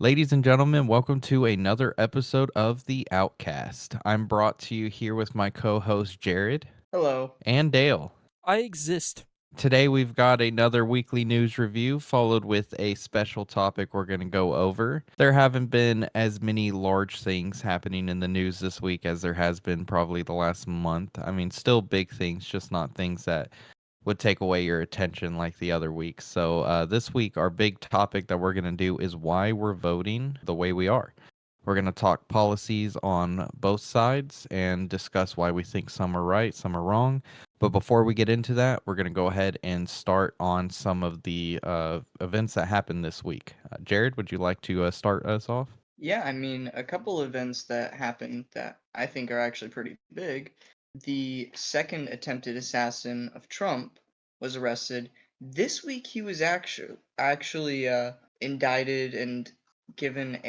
Ladies and gentlemen, welcome to another episode of the OutCast. I'm brought to you here with my co host Jared Hello. and Dale. I exist. Today we've got another weekly news review followed with a special topic we're going to go over. There haven't been as many large things happening in the news this week as there has been probably the last month. I mean, still big things, just not things that would take away your attention like the other weeks. So, this week, our big topic that we're going to do is why we're voting the way we are. We're going to talk policies on both sides and discuss why we think some are right, some are wrong. But before we get into that, we're going to go ahead and start on some of the events that happened this week. Jared, would you like to start us off? Yeah, I mean, a couple events that happened that I think are actually pretty big. The second attempted assassin of Trump was arrested. This week he was actually indicted and given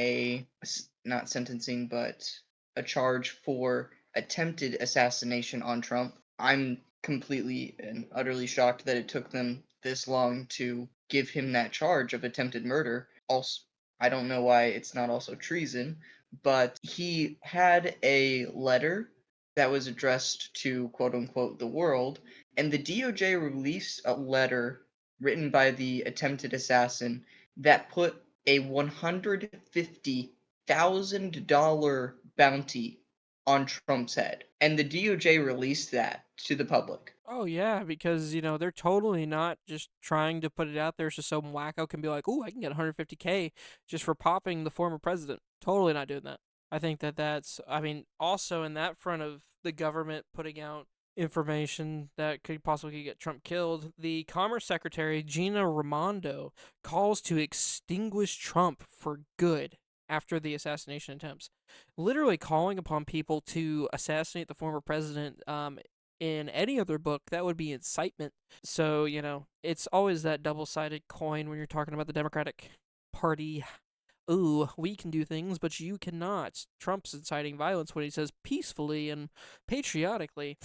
not sentencing, but a charge for attempted assassination on Trump. I'm completely and utterly shocked that it took them this long to give him that charge of attempted murder. Also, I don't know why it's not also treason, but he had a letter that was addressed to quote unquote the world, and the DOJ released a letter written by the attempted assassin that put a $150,000 bounty on Trump's head. And the DOJ released that to the public. Oh yeah, because they're totally not just trying to put it out there so some wacko can be like, "Ooh, I can get 150K just for popping the former president." Totally not doing that. I think that's. I mean, also in that front of the government putting out information that could possibly get Trump killed, the Commerce Secretary Gina Raimondo calls to extinguish Trump for good after the assassination attempts, literally calling upon people to assassinate the former president. In any other book, that would be incitement. So, it's always that double sided coin when you're talking about the Democratic Party. Ooh, we can do things, but you cannot. Trump's inciting violence when he says peacefully and patriotically.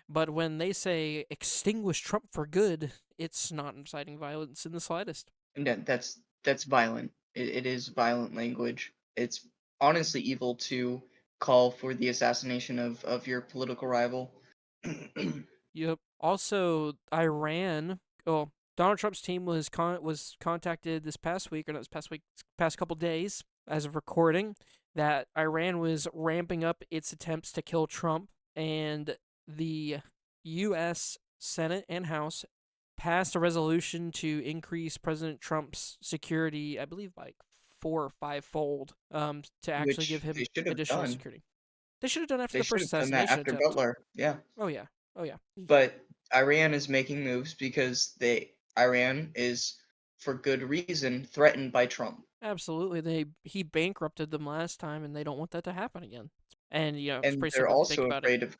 But when they say extinguish Trump for good, it's not inciting violence in the slightest. And that's violent. It is violent language. It's honestly evil to call for the assassination of your political rival. Yep. Also, Iran. Oh, Donald Trump's team was contacted this past week, or not this past week, past couple days, as of recording, that Iran was ramping up its attempts to kill Trump, and the U.S. Senate and House passed a resolution to increase President Trump's security, I believe, by 4 or 5 fold, to actually give Which they him should have additional done. security. They should have done after They the should first have done that assassination after attempt. Butler. Yeah. Oh yeah. Oh yeah. But Iran is making moves because they Iran is for good reason threatened by Trump. Absolutely. He bankrupted them last time, and they don't want that to happen again. And it's And pretty simple if you think about it.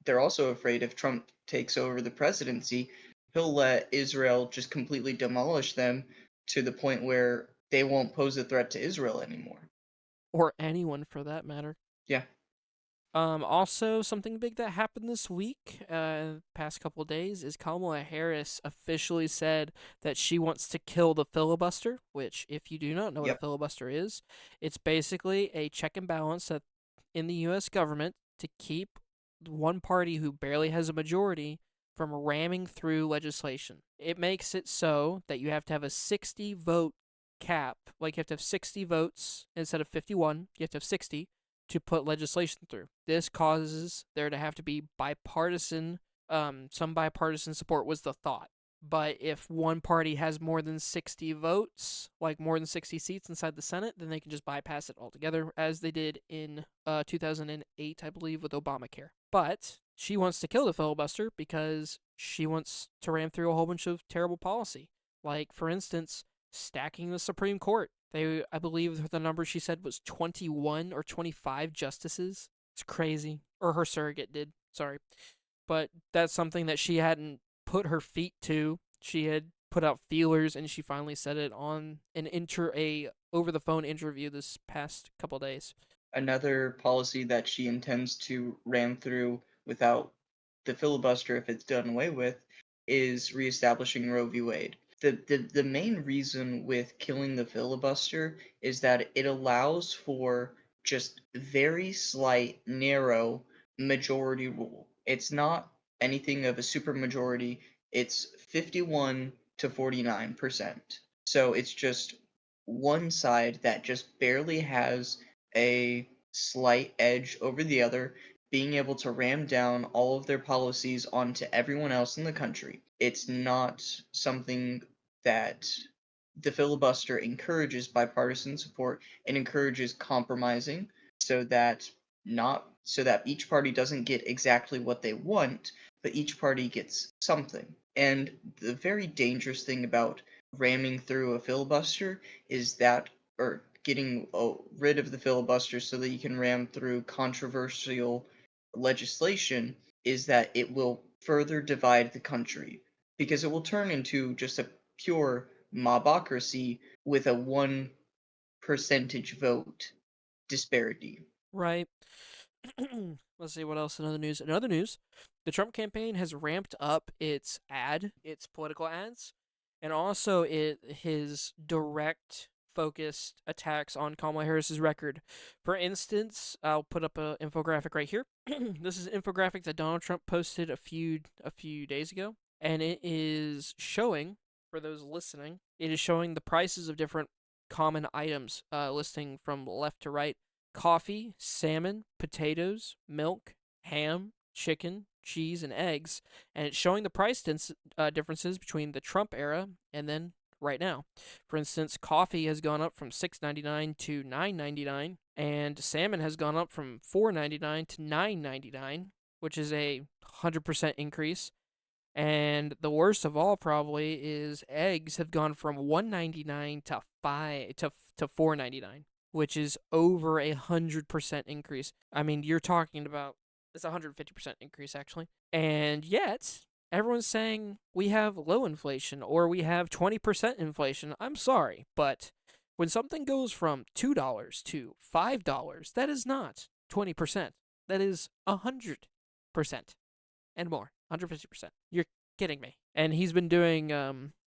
they're also afraid if Trump takes over the presidency, he'll let Israel just completely demolish them to the point where they won't pose a threat to Israel anymore. Or anyone for that matter. Yeah. Also, something big that happened this week, past couple days, is Kamala Harris officially said that she wants to kill the filibuster. Which, if you do not know what a Yep. filibuster is, it's basically a check and balance that in the U.S. government to keep one party who barely has a majority from ramming through legislation. It makes it so that you have to have a 60 vote cap. Like you have to have 60 votes instead of 51. You have to have 60 to put legislation through. This causes there to have to be some bipartisan support was the thought. But if one party has more than 60 votes, like more than 60 seats inside the Senate, then they can just bypass it altogether, as they did in 2008, I believe, with Obamacare. But she wants to kill the filibuster because she wants to ram through a whole bunch of terrible policy. Like, for instance, stacking the Supreme Court. I believe the number she said was 21 or 25 justices. It's crazy. Or her surrogate did. Sorry. But that's something that she hadn't put her feet to. She had put out feelers, and she finally said it on a over the phone interview this past couple days. Another policy that she intends to ram through without the filibuster, if it's done away with, is reestablishing Roe v. Wade. the main reason with killing the filibuster is that it allows for just very slight, narrow majority rule. It's not anything of a supermajority. It's 51 to 49%. So it's just one side that just barely has a slight edge over the other, being able to ram down all of their policies onto everyone else in the country. It's not something that the filibuster encourages bipartisan support and encourages compromising so that not so that each party doesn't get exactly what they want, but each party gets something. And the very dangerous thing about ramming through a filibuster is that, or getting rid of the filibuster so that you can ram through controversial legislation, is that it will further divide the country because it will turn into just a pure mobocracy with a one percentage vote disparity. Right. Let's see what else in other news. In other news, the Trump campaign has ramped up its political ads, and also his direct focused attacks on Kamala Harris's record. For instance, I'll put up an infographic right here. This is an infographic that Donald Trump posted a few days ago, and it is showing, for those listening, it is showing the prices of different common items, listing from left to right: coffee, salmon, potatoes, milk, ham, chicken, cheese, and eggs, and it's showing the price differences between the Trump era and then right now. For instance, coffee has gone up from $6.99 to $9.99, and salmon has gone up from $4.99 to $9.99, which is a 100% increase. And the worst of all probably is eggs have gone from $1.99 to $4.99, which is over 100% increase. I mean, you're talking about it's 150% increase actually. And yet, everyone's saying we have low inflation or we have 20% inflation. I'm sorry, but when something goes from $2 to $5, that is not 20%. That is 100% and more. 150%. You're kidding me. And he's been doing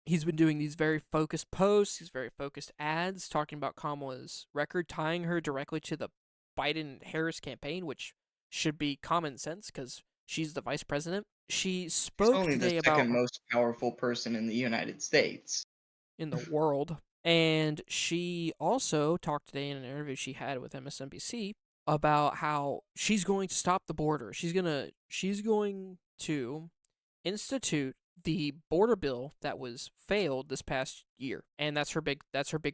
these very focused posts, these very focused ads talking about Kamala's record, tying her directly to the Biden Harris campaign, which should be common sense because she's the vice president. She She's spoke only the today second about most powerful person in the United States. in the world, and she also talked today in an interview she had with MSNBC about how she's going to stop the border. She's going to institute the border bill that was failed this past year, and that's her big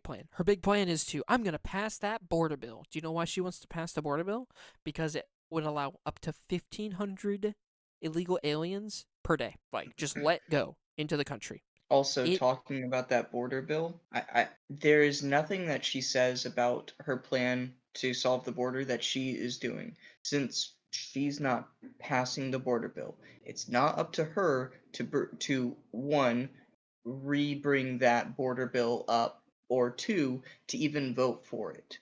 plan. Her big plan is to I'm going to pass that border bill. Do you know why she wants to pass the border bill? Because it would allow up to 1,500 illegal aliens per day, like just let go into the country. Also, It talking about that border bill, there is nothing that she says about her plan to solve the border that she is doing, since she's not passing the border bill. It's not up to her to one re-bring that border bill up, or two to even vote for it.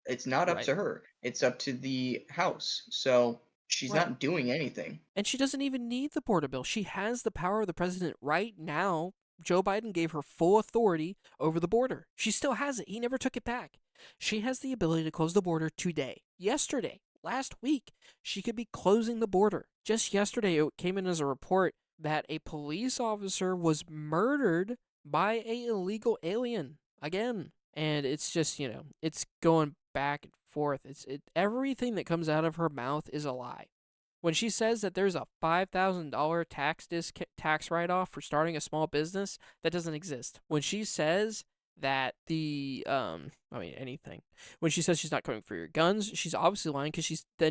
It's not up right, to her. It's up to the House. So she's right. not doing anything. And she doesn't even need the border bill. She has the power of the president right now. Joe Biden gave her full authority over the border. She still has it. He never took it back. She has the ability to close the border today. Yesterday, last week, she could be closing the border. Just yesterday, it came in as a report that a police officer was murdered by a illegal alien again. And it's just, it's going back and forth. Everything that comes out of her mouth is a lie. When she says that there's a $5,000 tax write-off for starting a small business, that doesn't exist. When she says that anything. When she says she's not coming for your guns, she's obviously lying because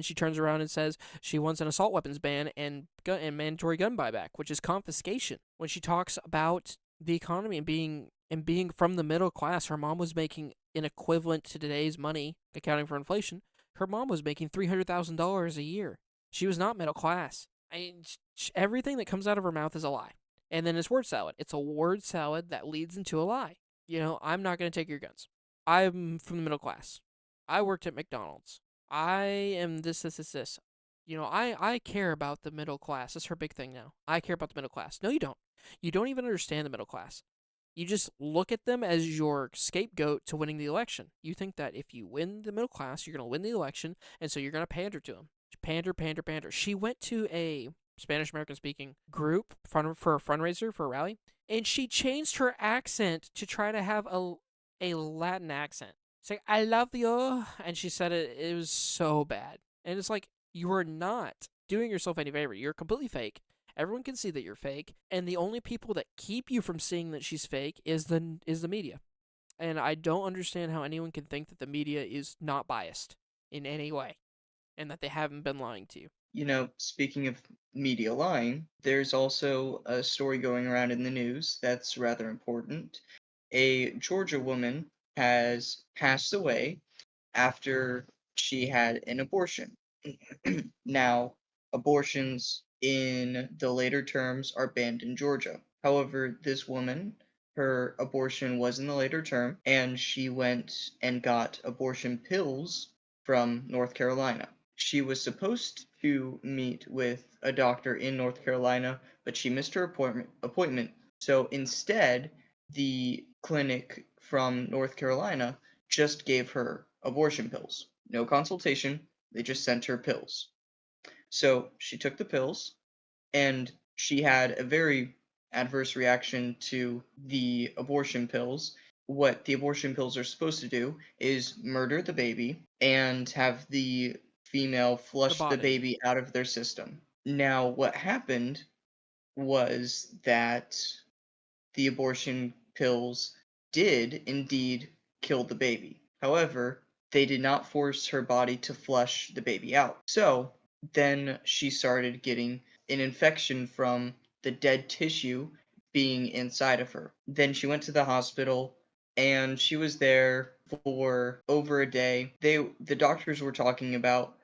she turns around and says she wants an assault weapons ban and mandatory gun buyback, which is confiscation. When she talks about the economy and being from the middle class, her mom was making an equivalent to today's money, accounting for inflation. Her mom was making $300,000 a year. She was not middle class. Everything that comes out of her mouth is a lie. And then it's word salad. It's a word salad that leads into a lie. I'm not going to take your guns. I'm from the middle class. I worked at McDonald's. I am this, this, this, this. I care about the middle class. That's her big thing now. I care about the middle class. No, you don't. You don't even understand the middle class. You just look at them as your scapegoat to winning the election. You think that if you win the middle class, you're going to win the election, and so you're going to pander to them. Pander, pander, pander. She went to a Spanish American speaking group for a fundraiser for a rally, and she changed her accent to try to have a Latin accent. It's like, I love you. And she said it was so bad. And it's like, you are not doing yourself any favor. You're completely fake. Everyone can see that you're fake, and the only people that keep you from seeing that she's fake is the media. And I don't understand how anyone can think that the media is not biased in any way and that they haven't been lying to you. You know, speaking of media lying, there's also a story going around in the news that's rather important. A Georgia woman has passed away after she had an abortion. Now, abortions in the later terms are banned in Georgia. However, this woman, her abortion was in the later term, and she went and got abortion pills from North Carolina. She was supposed to meet with a doctor in North Carolina, but she missed her appointment. So instead, the clinic from North Carolina just gave her abortion pills. No consultation, they just sent her pills. So she took the pills, and she had a very adverse reaction to the abortion pills. What the abortion pills are supposed to do is murder the baby and have the female The flush the body. baby out of their system. Now, what happened was that the abortion pills did indeed kill the baby. However, they did not force her body to flush the baby out. So then she started getting an infection from the dead tissue being inside of her. Then she went to the hospital and she was there for over a day. The doctors were talking about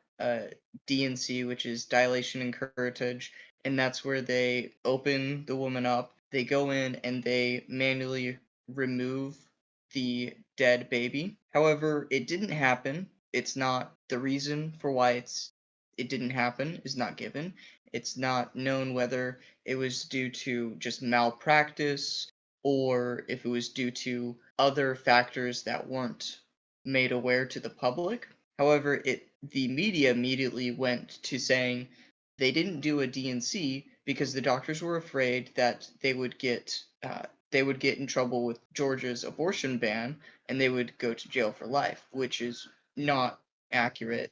DNC, which is dilation and curettage, and that's where they open the woman up. They go in and they manually remove the dead baby. However, it didn't happen. It's not the reason for why it didn't happen is not given. It's not known whether it was due to just malpractice or if it was due to other factors that weren't made aware to the public. However, the media immediately went to saying they didn't do a DNC because the doctors were afraid that they would get in trouble with Georgia's abortion ban and they would go to jail for life, which is not accurate.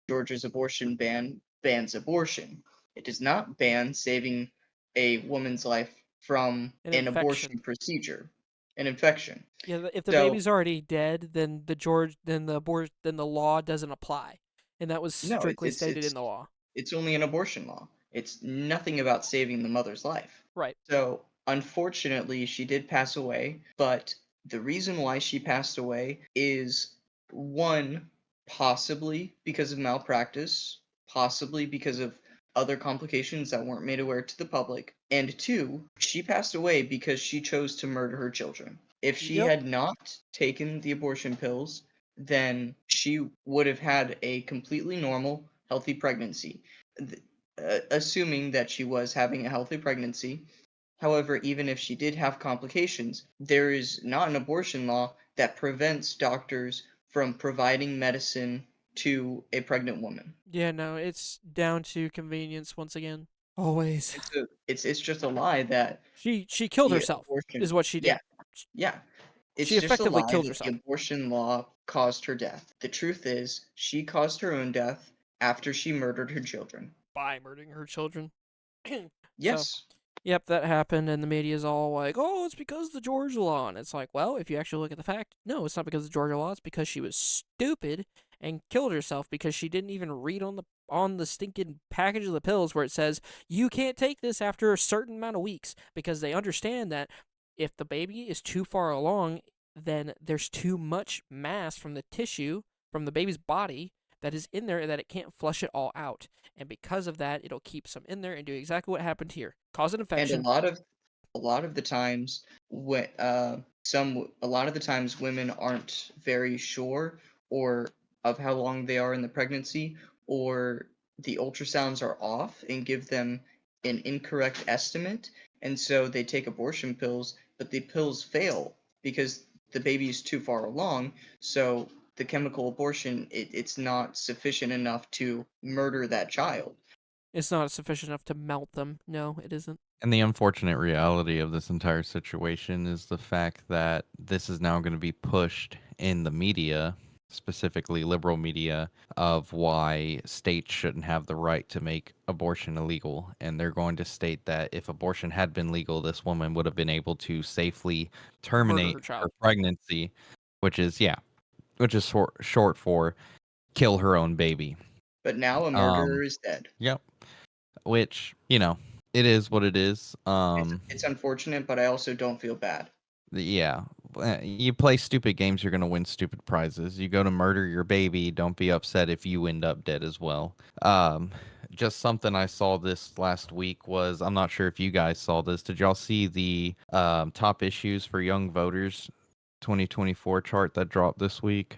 Georgia's abortion ban bans abortion. It does not ban saving a woman's life from An an infection. abortion procedure, an infection. Yeah, if the So baby's already dead, then the law doesn't apply. And that was no, strictly stated in the law. it's only an abortion law. It's nothing about saving the mother's life. Right. So, unfortunately, she did pass away, but the reason why she passed away is one, possibly because of malpractice, possibly because of other complications that weren't made aware to the public, and two, she passed away because she chose to murder her children. If she Yep. had not taken the abortion pills, then she would have had a completely normal, healthy pregnancy. Assuming that she was having a healthy pregnancy. However, even if she did have complications, there is not an abortion law that prevents doctors from providing medicine to a pregnant woman. Yeah, no, it's down to convenience once again. Always. It's just a lie that She killed the herself abortion. is what she Yeah, did. yeah. She It's just a effectively lie killed that the herself abortion law caused her death. The truth is, she caused her own death after she murdered her children. by murdering her children. So, Yes. yep, that happened, and the media's all like, "Oh, it's because of the Georgia law." And it's like, well, if you actually look at the fact, no, it's not because of the Georgia law. It's because she was stupid and killed herself because she didn't even read on the stinking package of the pills where it says you can't take this after a certain amount of weeks because they understand that if the baby is too far along, then there's too much mass from the tissue from the baby's body that is in there that it can't flush it all out. And because of that, it'll keep some in there and do exactly what happened here. Cause an And infection. a lot of the times when a lot of the times women aren't very sure or of how long they are in the pregnancy, or the ultrasounds are off and give them an incorrect estimate, and so they take abortion pills but the pills fail because the baby is too far along. So the chemical abortion, it's not sufficient enough to murder that child. It's not sufficient enough to melt them. No, it isn't. And the unfortunate reality of this entire situation is the fact that this is now going to be pushed in the media, specifically liberal media, of why states shouldn't have the right to make abortion illegal. And they're going to state that if abortion had been legal, this woman would have been able to safely Murder terminate her her child. pregnancy, which is, yeah, which is short for kill her own baby. But now a Um, murderer is dead. yep. Which, it is what it is. It's unfortunate, but I also don't feel bad. Yeah. You play stupid games, you're going to win stupid prizes. You go to murder your baby, don't be upset if you end up dead as well. Um, just something I saw this last week was I'm not sure if you guys saw this. Did y'all see the top issues for young voters 2024 chart that dropped this week?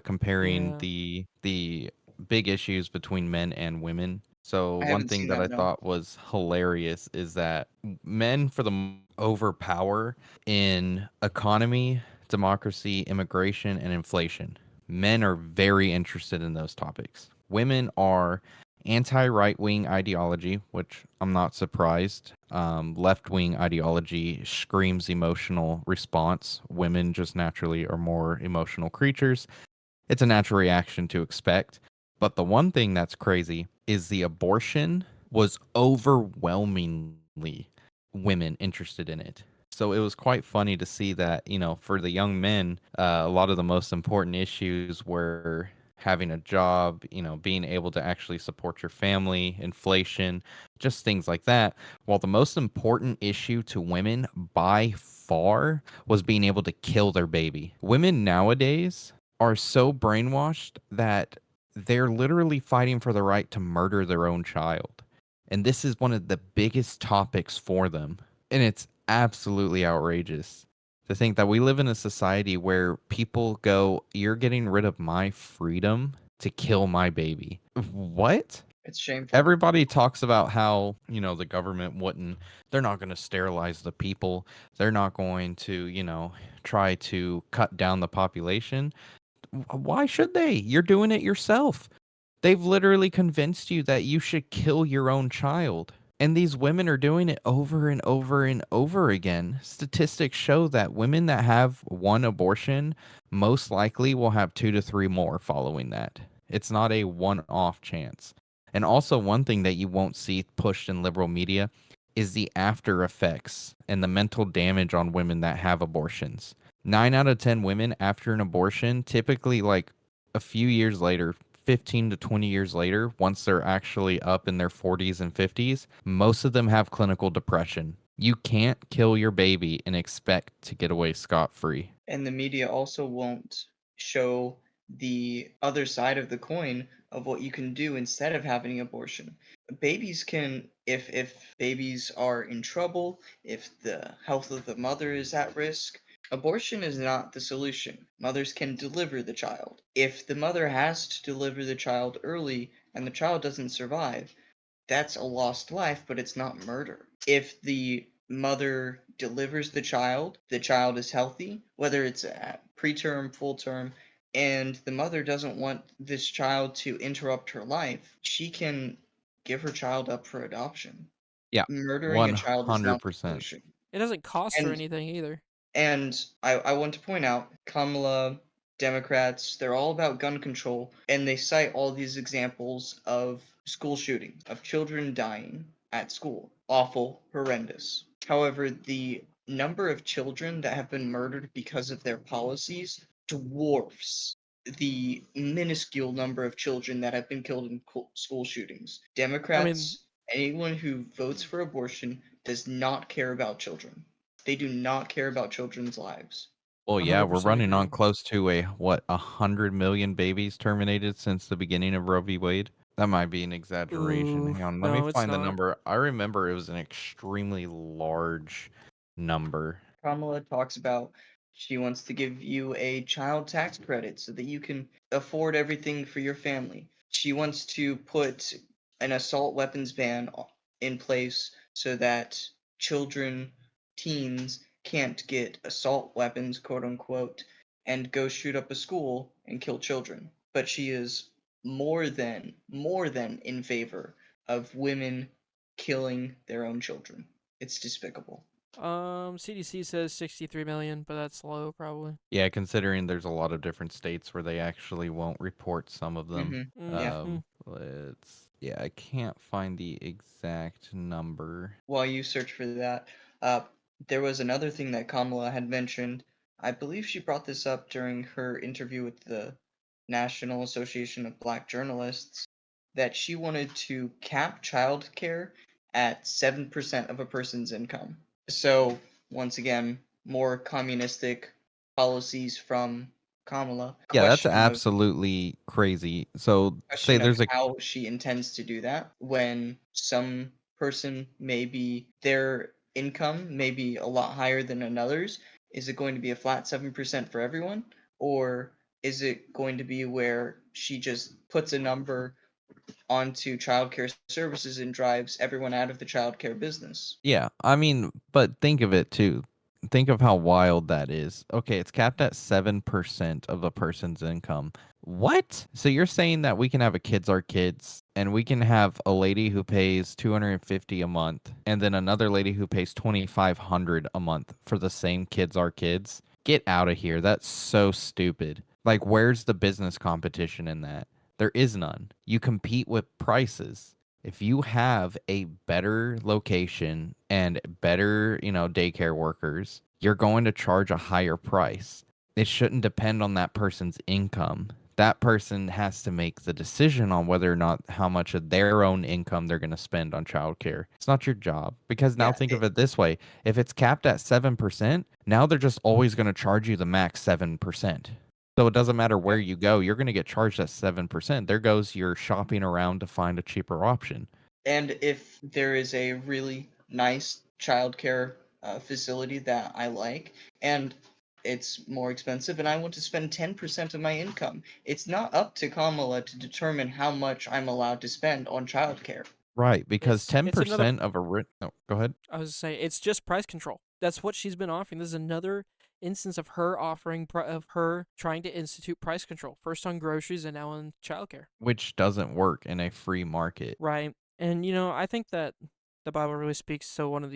Comparing Yeah. the big issues between men and women. So I one haven't thing seen that that, I no. thought was hilarious is that men for the overpower in economy, democracy, immigration, and inflation. Men are very interested in those topics. Women are anti right wing ideology, which I'm not surprised. Left wing ideology screams emotional response. Women just naturally are more emotional creatures. It's a natural reaction to expect. But the one thing that's crazy is the abortion was overwhelmingly women interested in it. So it was quite funny to see that, for the young men, a lot of the most important issues were having a job, being able to actually support your family, inflation, just things like that. While the most important issue to women by far was being able to kill their baby. Women nowadays are so brainwashed that they're literally fighting for the right to murder their own child. And this is one of the biggest topics for them. And it's absolutely outrageous to think that we live in a society where people go, "You're getting rid of my freedom to kill my baby." What? It's shameful. Everybody talks about how, the government wouldn't, they're not going to sterilize the people. They're not going to, try to cut down the population. Why should they? You're doing it yourself. They've literally convinced you that you should kill your own child. And these women are doing it over and over and over again. Statistics show that women that have one abortion most likely will have 2 to 3 more following that. It's not a one off chance. And also, one thing that you won't see pushed in liberal media is the after effects and the mental damage on women that have abortions. 9 out of 10 women after an abortion, typically like a few years later, 15 to 20 years later, once they're actually up in their 40s and 50s, most of them have clinical depression. You can't kill your baby and expect to get away scot free. And the media also won't show the other side of the coin of what you can do instead of having an abortion. Babies can, if babies are in trouble, if the health of the mother is at risk, abortion is not the solution. Mothers can deliver the child. If the mother has to deliver the child early and the child doesn't survive, that's a lost life, but it's not murder. If the mother delivers the child is healthy, whether it's at preterm, full term, and the mother doesn't want this child to interrupt her life, she can give her child up for adoption. Yeah, Murdering a child is not the 100%. solution. It doesn't cost her And anything either. I want to point out Kamala, Democrats, they're all about gun control, and they cite all these examples of school shootings, of children dying at school. Awful, horrendous. However, the number of children that have been murdered because of their policies dwarfs the minuscule number of children that have been killed in school shootings. I mean, Democrats, anyone who votes for abortion, does not care about children. They do not care about children's lives. Well, yeah, we're 100% running on agree. close to 100 million babies terminated since the beginning of Roe v. Wade. That might be an exaggeration. Ooh, Hang on, let me no, it's find the not. number. I remember it was an extremely large number. Kamala talks about she wants to give you a child tax credit so that you can afford everything for your family. She wants to put an assault weapons ban in place so that children, teens, can't get assault weapons, quote unquote, and go shoot up a school and kill children. But she is more than in favor of women killing their own children. It's despicable. CDC says 63 million, but that's low probably. Yeah, considering there's a lot of different states where they actually won't report some of them. Mm-hmm. Yeah. Mm-hmm. I can't find the exact number. While you search for that, uh, there was another thing that Kamala had mentioned. I believe she brought this up during her interview with the National Association of Black Journalists that she wanted to cap childcare at 7% of a person's income. So, once again, more communistic policies from Kamala. Yeah, that's Question of absolutely crazy. So, say question of there's a how she intends to do that when some person maybe their income may be a lot higher than another's. Is it going to be a flat 7% for everyone, or is it going to be where she just puts a number onto childcare services and drives everyone out of the childcare business? Yeah, I mean, but think of it too. Think of how wild that is. Okay, it's capped at 7% of a person's income. What? So you're saying that we can have a kids are kids and we can have a lady who pays 250 a month and then another lady who pays 2500 a month for the same kids are kids? Get out of here. That's so stupid. Like where's the business competition in that? There is none. You compete with prices. If you have a better location and better, daycare workers, you're going to charge a higher price. It shouldn't depend on that person's income. That person has to make the decision on whether or not how much of their own income they're going to spend on childcare. It's not your job. Because now Yeah, think of it this way, if it's capped at 7%, now they're just always going to charge you the max 7%. So it doesn't matter where you go, you're going to get charged at 7%. There goes your shopping around to find a cheaper option. and if there is a really nice childcare facility that I like, and it's more expensive, and I want to spend 10% of my income, it's not up to Kamala to determine how much I'm allowed to spend on childcare. Right, because It's another. 10% of a no, go ahead. I was saying it's just price control. That's what she's been offering. This is another instance of her of her trying to institute price control. First on groceries and now on childcare. Which doesn't work in a free market. Right. And I think that the Bible really speaks to one of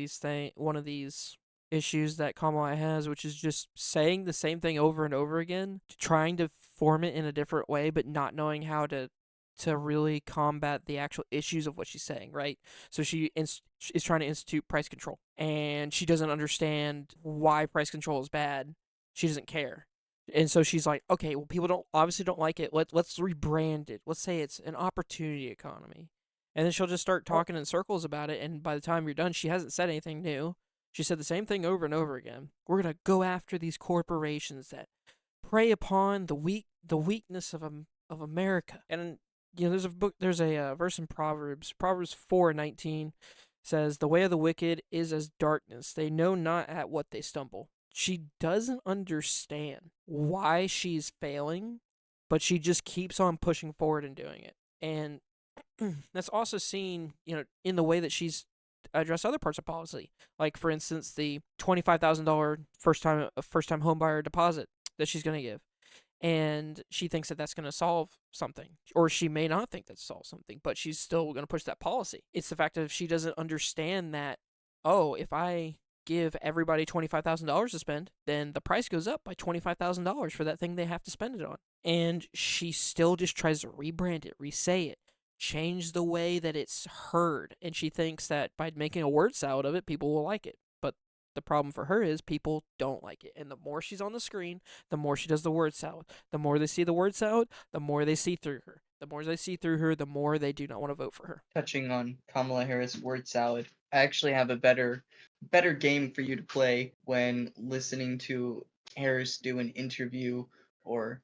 these issues that Kamala has, which is just saying the same thing over and over again, trying to form it in a different way, but not knowing how to really combat the actual issues of what she's saying, right? So is trying to institute price control, and she doesn't understand why price control is bad. She doesn't care. And so she's like, okay, well, people don't like it. Let's rebrand it. Let's say it's an opportunity economy. And then she'll just start talking in circles about it. And by the time you're done, she hasn't said anything new. She said the same thing over and over again. We're gonna go after these corporations that prey upon the weakness of America. And there's a verse in Proverbs 4:19 says, "The way of the wicked is as darkness; they know not at what they stumble." She doesn't understand why she's failing, but she just keeps on pushing forward and doing it. And that's also seen, in the way that she's addressed other parts of policy, like for instance the $25,000 first time home buyer deposit that she's going to give, and she thinks that that's going to solve something, or she may not think that solves something, but she's still going to push that policy. It's the fact that she doesn't understand that, oh, if I give everybody $25,000 to spend, then the price goes up by $25,000 for that thing they have to spend it on. And she still just tries to rebrand it, resay it, change the way that it's heard. And she thinks that by making a word salad of it, people will like it. But the problem for her is people don't like it. And the more she's on the screen, the more she does the word salad. The more they see the word salad, the more they see through her. The more they see through her, the more they do not want to vote for her. Touching on Kamala Harris word salad, I actually have a better game for you to play when listening to Harris do an interview or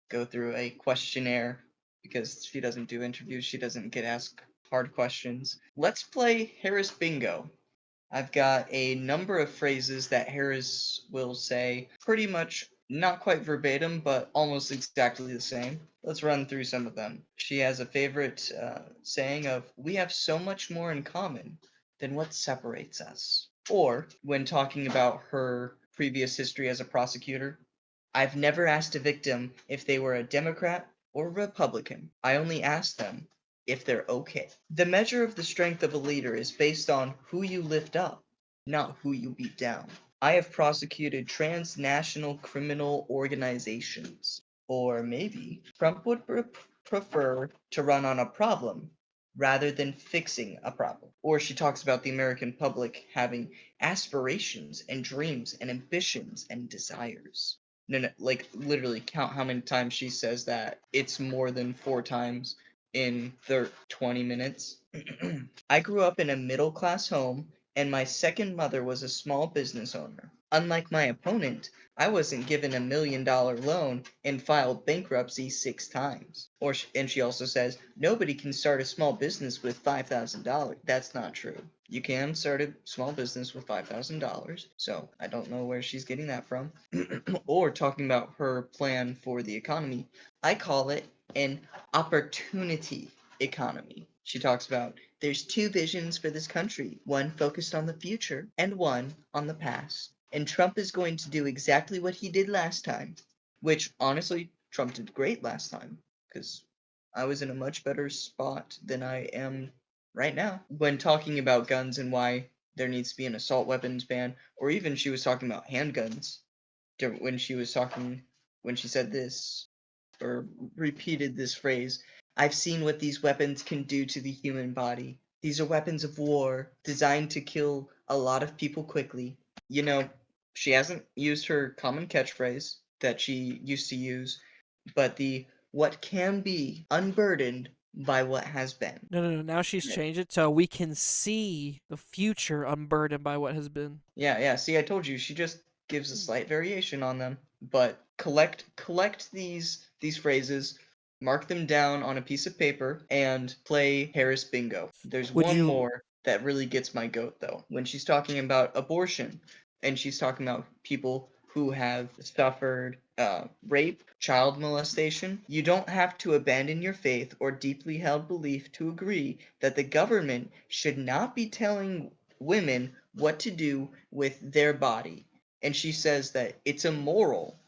go through a questionnaire, because she doesn't do interviews, she doesn't get asked hard questions. Let's play Harris Bingo. I've got a number of phrases that Harris will say, pretty much not quite verbatim, but almost exactly the same. Let's run through some of them. She has a favorite saying of, "We have so much more in common than what separates us." Or when talking about her previous history as a prosecutor, I've never asked a victim if they were a Democrat or Republican. I only asked them if they're okay. The measure of the strength of a leader is based on who you lift up, not who you beat down. I have prosecuted transnational criminal organizations. Or maybe Trump would prefer to run on a problem rather than fixing a problem. Or she talks about the American public having aspirations and dreams and ambitions and desires. No, no, like literally count how many times she says that. It's more than 4 times in 20 minutes. I grew up in a middle class home, and my second mother was a small business owner. Unlike my opponent, I wasn't given $1 million loan and filed bankruptcy 6 times. And she also says nobody can start a small business with $5,000. That's not true. You can start a small business with $5,000. So I don't know where she's getting that from. Or talking about her plan for the economy, I call it an opportunity economy. She talks about there's two visions for this country, one focused on the future and one on the past. And Trump is going to do exactly what he did last time, which honestly, Trump did great last time because I was in a much better spot than I am right now. When talking about guns and why there needs to be an assault weapons ban, or even she was talking about handguns when she was talking, when she said this, or repeated this phrase, I've seen what these weapons can do to the human body. These are weapons of war designed to kill a lot of people quickly. You know, she hasn't used her common catchphrase that she used to use, but the what can be unburdened by what has been. No, no, no. Now she's changed it so we can see the future unburdened by what has been. Yeah, yeah. See, I told you she just gives a slight variation on them, but collect these phrases, mark them down on a piece of paper, and play Harris Bingo. There's Would one you? more that really gets my goat though. When she's talking about abortion, and she's talking about people who have suffered rape, child molestation, you don't have to abandon your faith or deeply held belief to agree that the government should not be telling women what to do with their body. And she says that it's immoral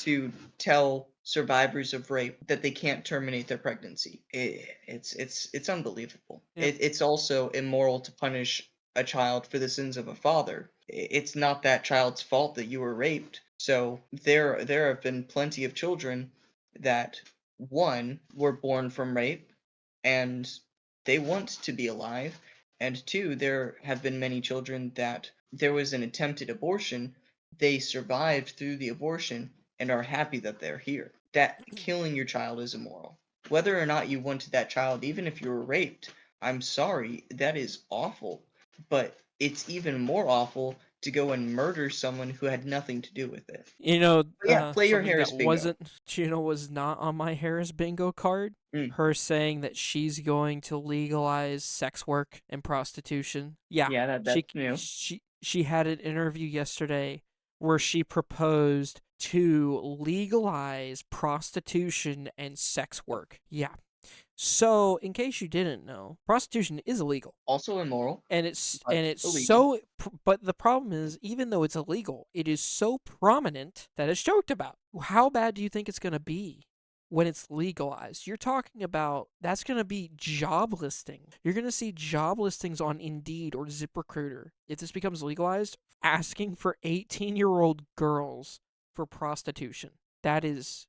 to tell survivors of rape that they can't terminate their pregnancy. It's unbelievable. Yep. It's also immoral to punish a child for the sins of a father. It's not that child's fault that you were raped. So there have been plenty of children that one were born from rape and they want to be alive, and two, there have been many children that there was an attempted abortion, they survived through the abortion and are happy that they're here. That killing your child is immoral. Whether or not you wanted that child, even if you were raped, I'm sorry, that is awful. But it's even more awful to go and murder someone who had nothing to do with it. You know, But yeah, play your something Harris that bingo. wasn't, was not on my Harris bingo card. Mm. Her saying that she's going to legalize sex work and prostitution. Yeah, Yeah, that's new. she had an interview yesterday where she proposed to legalize prostitution and sex work. Yeah. So, in case you didn't know, prostitution is illegal. Also immoral, but And it's illegal. so but the problem is even though it's illegal, it is so prominent that it's joked about. How bad do you think it's going to be when it's legalized? You're talking about that's going to be job listing. You're going to see job listings on Indeed or ZipRecruiter if this becomes legalized asking for 18-year-old girls for prostitution. That is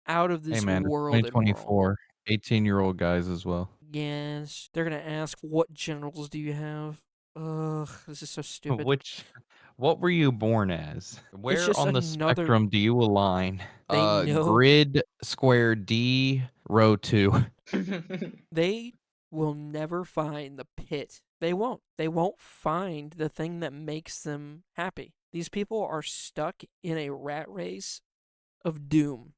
out of Hey this man, it's world immoral. 2024. 18-year-old guys as well. Yes, they're gonna ask, "What generals do you have?" Ugh, this is so stupid. Which what were you born as? It's Where just on the another. spectrum do you align? They know Grid square D row 2. they will never find the pit. They won't. They won't find the thing that makes them happy. These people are stuck in a rat race of doom.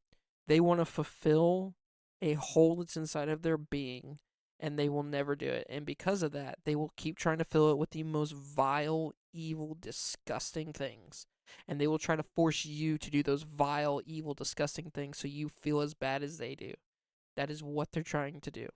They want to fulfill a hole that's inside of their being, and they will never do it. And because of that, they will keep trying to fill it with the most vile, evil, disgusting things. And they will try to force you to do those vile, evil, disgusting things so you feel as bad as they do. That is what they're trying to do.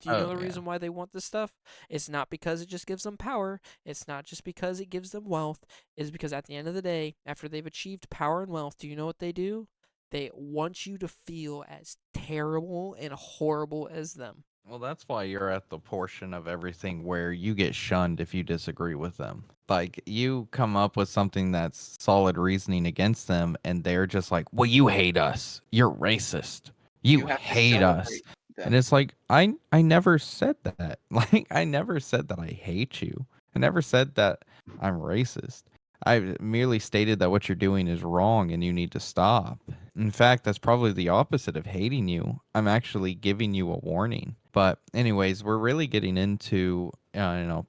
Do you know Oh the yeah. reason why they want this stuff? It's not because it just gives them power. It's not just because it gives them wealth. It's because at the end of the day, after they've achieved power and wealth, do you know what they do? They want you to feel as terrible and horrible as them. Well, that's why you're at the portion of everything where you get shunned if you disagree with them. Like, you come up with something that's solid reasoning against them, and they're just like, well, you hate us. You're racist. You You have to hate us. celebrate And them. it's like, I never said that. Like, I never said that I hate you. I never said that I'm racist. I merely stated that what you're doing is wrong and you need to stop. In fact, that's probably the opposite of hating you. I'm actually giving you a warning. But anyways, we're really getting into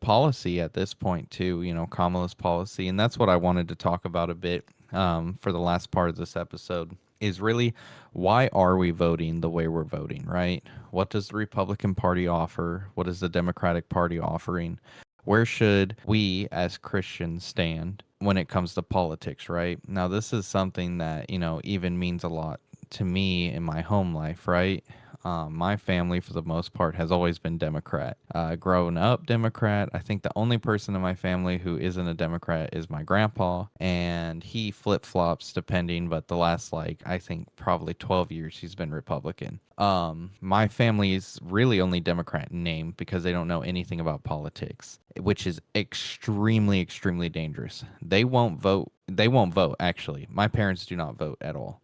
policy at this point too. Kamala's policy, and that's what I wanted to talk about a bit for the last part of this episode. Is really why are we voting the way we're voting, right? What does the Republican Party offer? What is the Democratic Party offering? Where should we as Christians stand when it comes to politics, right? Now, this is something that, even means a lot to me in my home life, right? My family, for the most part, has always been Democrat. Growing up Democrat, I think the only person in my family who isn't a Democrat is my grandpa, and he flip flops depending. But the last, I think probably 12 years, he's been Republican. My family is really only Democrat in name because they don't know anything about politics, which is extremely, extremely dangerous. They won't vote. They won't vote, actually. My parents do not vote at all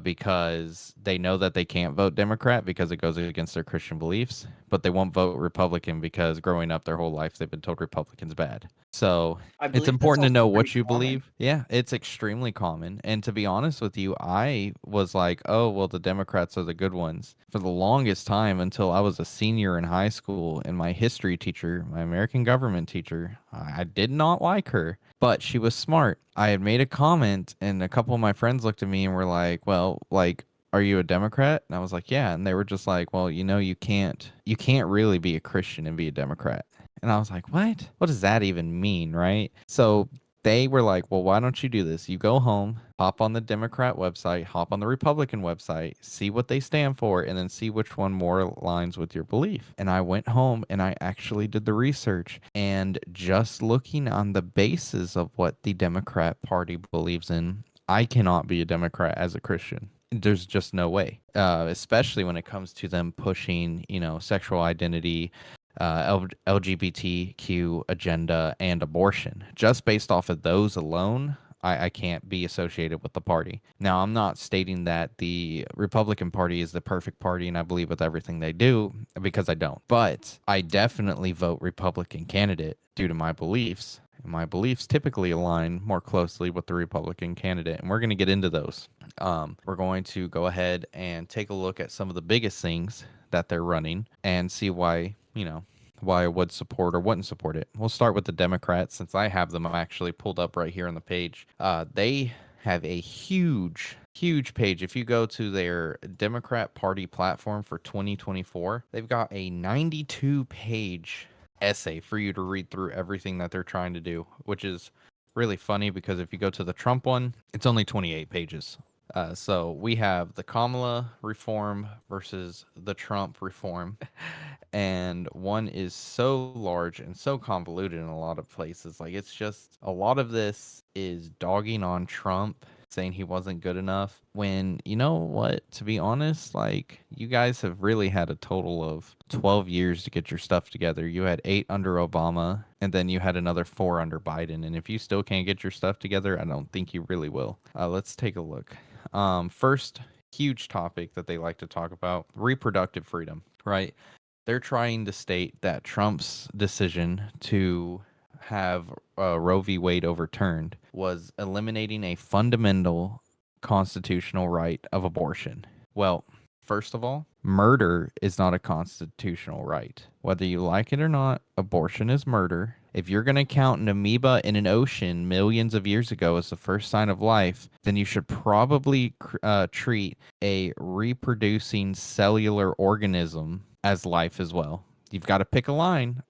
because they know that they can't vote Democrat because it goes against their Christian beliefs, but they won't vote Republican because growing up their whole life they've been told Republican's bad. So I it's believe that's important to also know pretty what you common. believe. Yeah, it's extremely common. And to be honest with you, I was like, oh, well, the Democrats are the good ones for the longest time until I was a senior in high school. And my history teacher, my American government teacher, I did not like her, but she was smart. I had made a comment, and a couple of my friends looked at me and were like, well, are you a Democrat? And I was like, yeah. And they were just like, well, you can't really be a Christian and be a Democrat. And I was like, what? What does that even mean, right? So they were like, well, why don't you do this? You go home, hop on the Democrat website, hop on the Republican website, see what they stand for, and then see which one more aligns with your belief. And I went home and I actually did the research. And just looking on the basis of what the Democrat Party believes in, I cannot be a Democrat as a Christian. There's just no way, especially when it comes to them pushing, sexual identity, LGBTQ agenda, and abortion. Just based off of those alone, I can't be associated with the party. Now, I'm not stating that the Republican Party is the perfect party and I believe with everything they do, because I don't. But I definitely vote Republican candidate due to my beliefs. And my beliefs typically align more closely with the Republican candidate, and we're going to get into those. We're going to go ahead and take a look at some of the biggest things that they're running and see why I would support or wouldn't support it. We'll start with the Democrats since I have them actually pulled up right here on the page. They have a huge, huge page. If you go to their Democrat Party platform for 2024, they've got a 92-page essay for you to read through everything that they're trying to do, which is really funny because if you go to the Trump one, it's only 28 pages. So we have the Kamala reform versus the Trump reform. And one is so large and so convoluted in a lot of places. Like, it's just a lot of this is dogging on Trump, saying he wasn't good enough. When, you know what, to be honest, you guys have really had a total of 12 years to get your stuff together. You had 8 under Obama, and then you had another 4 under Biden. And if you still can't get your stuff together, I don't think you really will. Let's take a look. First, huge topic that they like to talk about, reproductive freedom, right? They're trying to state that Trump's decision to have Roe v. Wade overturned was eliminating a fundamental constitutional right of abortion. Well, first of all, murder is not a constitutional right. Whether you like it or not, abortion is murder. If you're going to count an amoeba in an ocean millions of years ago as the first sign of life, then you should probably treat a reproducing cellular organism as life as well. You've got to pick a lane.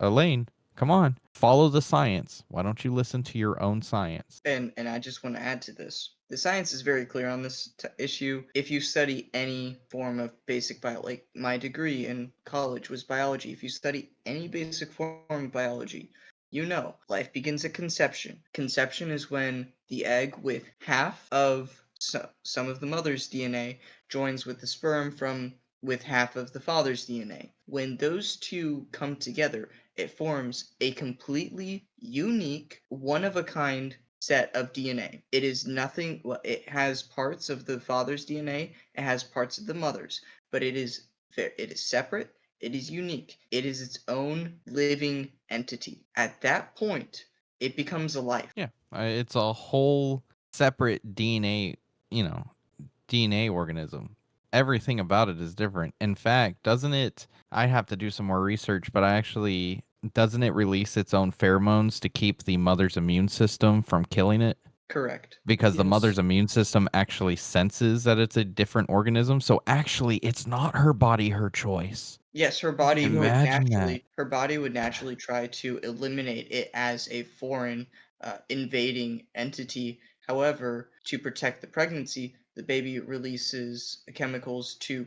Come on. Follow the science. Why don't you listen to your own science? And I just want to add to this. The science is very clear on this issue. If you study any form of basic bio, like my degree in college was biology. If you study any basic form of biology, you know life begins at conception. Conception is when the egg with half of some of the mother's DNA joins with the sperm from with half of the father's DNA. When those two come together, it forms a completely unique, one of a kind set of DNA. It is nothing, well, it has parts of the father's DNA, it has parts of the mother's, but it is separate, it is unique, it is its own living entity. At that point, it becomes a life. Yeah, it's a whole separate DNA, you know, DNA organism. Everything about it is different. In fact, doesn't it? I have to do some more research, but I actually doesn't it release its own pheromones to keep the mother's immune system from killing it? Correct. Because the Yes. mother's immune system actually senses that it's a different organism. So actually, it's not her body, her choice. Yes, Yep. Imagine that. her body would naturally try to eliminate it as a foreign invading entity. However, to protect the pregnancy, the baby releases chemicals to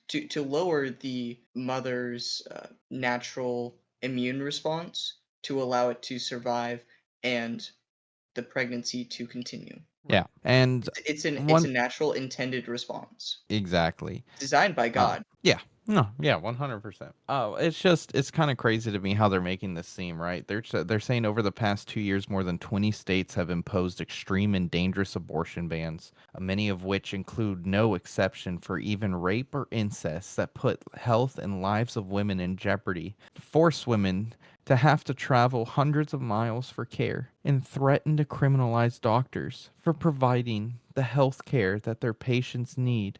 to lower the mother's natural immune response to allow it to survive and the pregnancy to continue. Yeah. Right. And It's a one natural intended response exactly. designed by God. Yeah. No, yeah, 100%. Oh, it's kind of crazy to me how they're making this seem, right? They're saying over the past 2 years more than 20 states have imposed extreme and dangerous abortion bans, many of which include no exception for even rape or incest that put health and lives of women in jeopardy, force women to have to travel hundreds of miles for care, and threaten to criminalize doctors for providing the health care that their patients need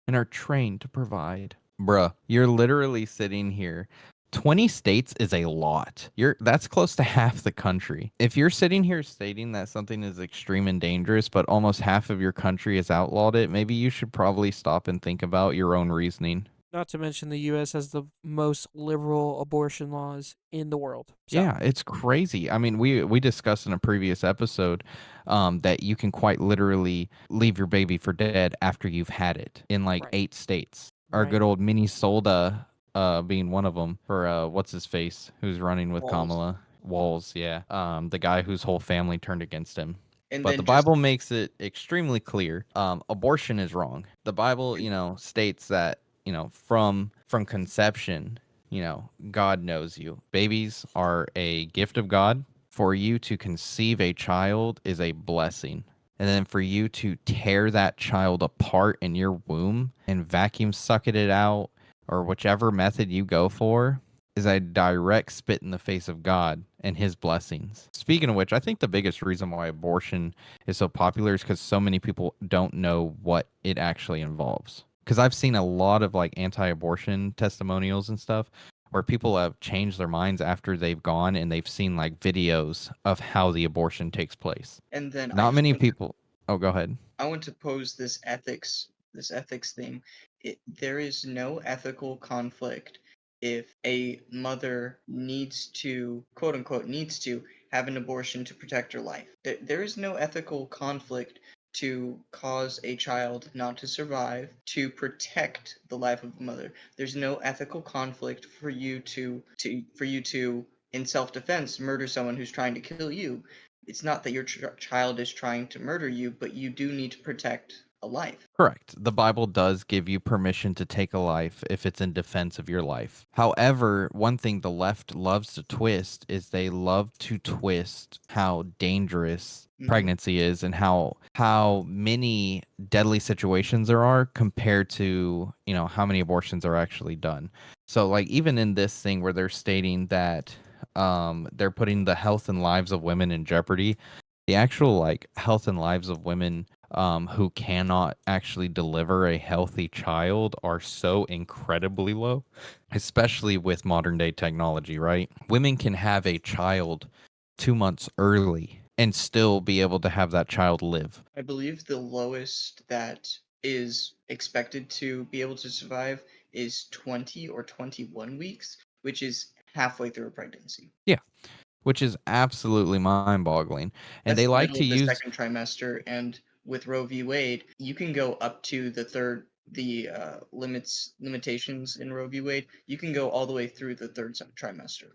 and are trained to provide. Bruh, you're literally sitting here. 20 states is a lot. That's close to half the country. If you're sitting here stating that something is extreme and dangerous, but almost half of your country has outlawed it, maybe you should probably stop and think about your own reasoning. Not to mention the U.S. has the most liberal abortion laws in the world. So, Yeah, it's crazy. I mean, we discussed in a previous episode that you can quite literally leave your baby for dead after you've had it in like right, 8 states. Our right. good old Minnesota being one of them for what's his face who's running with Walls. Kamala Walls. Yeah, the guy whose whole family turned against him. And But the then just Bible makes it extremely clear. Abortion is wrong. The Bible, states that from conception, God knows you. Babies are a gift of God. For you to conceive a child is a blessing. And then for you to tear that child apart in your womb and vacuum suck it out or whichever method you go for is a direct spit in the face of God and his blessings. Speaking of which, I think the biggest reason why abortion is so popular is because so many people don't know what it actually involves. Because I've seen a lot of like anti-abortion testimonials and stuff where people have changed their minds after they've gone and they've seen like videos of how the abortion takes place. and then Not many people. Oh, go ahead. I want to pose this ethics thing. There is no ethical conflict if a mother needs to, quote unquote, needs to have an abortion to protect her life. There is no ethical conflict to cause a child not to survive to protect the life of the mother. There's no ethical conflict for you to in self-defense murder someone who's trying to kill you. It's not that your child is trying to murder you, but you do need to protect a life. Correct. The Bible does give you permission to take a life if it's in defense of your life. However, one thing the left loves to twist is they love to twist how dangerous Hmm. pregnancy is and how many deadly situations there are compared to, how many abortions are actually done. So like even in this thing where they're stating that they're putting the health and lives of women in jeopardy, the actual like health and lives of women who cannot actually deliver a healthy child are so incredibly low, especially with modern day technology, right? Women can have a child 2 months early and still be able to have that child live. I believe the lowest that is expected to be able to survive is 20 or 21 weeks, which is halfway through a pregnancy. Yeah, which is absolutely mind-boggling. And That's they the like middle to of the use second trimester, and with Roe v. Wade, you can go up to the limitations in Roe v. Wade. You can go all the way through the third trimester.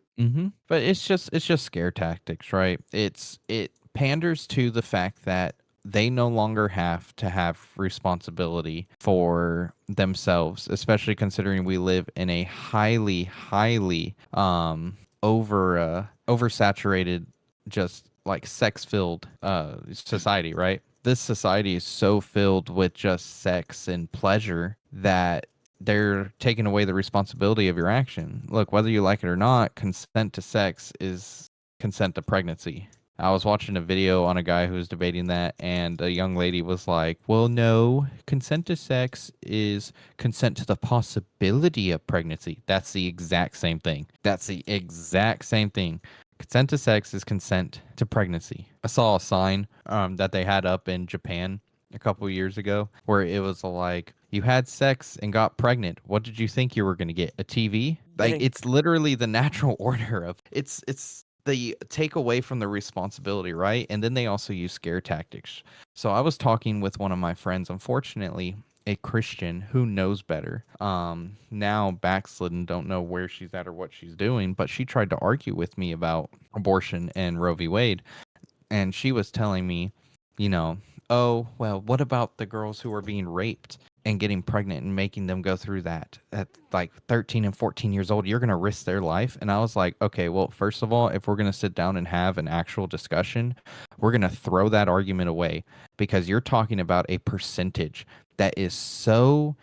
But it's just scare tactics, right? It panders to the fact that they no longer have to have responsibility for themselves, especially considering we live in a highly oversaturated, just like sex filled society, right? This society is so filled with just sex and pleasure that they're taking away the responsibility of your action. Look, whether you like it or not, consent to sex is consent to pregnancy. I was watching a video on a guy who was debating that, and a young lady was like, well, no, consent to sex is consent to the possibility of pregnancy. That's the exact same thing. That's the exact same thing. Consent to sex is consent to pregnancy. I saw a sign that they had up in Japan a couple years ago where it was like, you had sex and got pregnant. What did you think you were going to get? A TV? Like, Yank. it's literally the natural order of it's the take away from the responsibility, right? And then they also use scare tactics. So I was talking with one of my friends, unfortunately, a Christian who knows better. Now backslidden, don't know where she's at or what she's doing, but she tried to argue with me about abortion and Roe v. Wade, and she was telling me, you know, oh, well, what about the girls who are being raped and getting pregnant and making them go through that at like 13 and 14 years old? You're going to risk their life. And I was like, okay, well, first of all, if we're going to sit down and have an actual discussion, we're going to throw that argument away because you're talking about a percentage that is so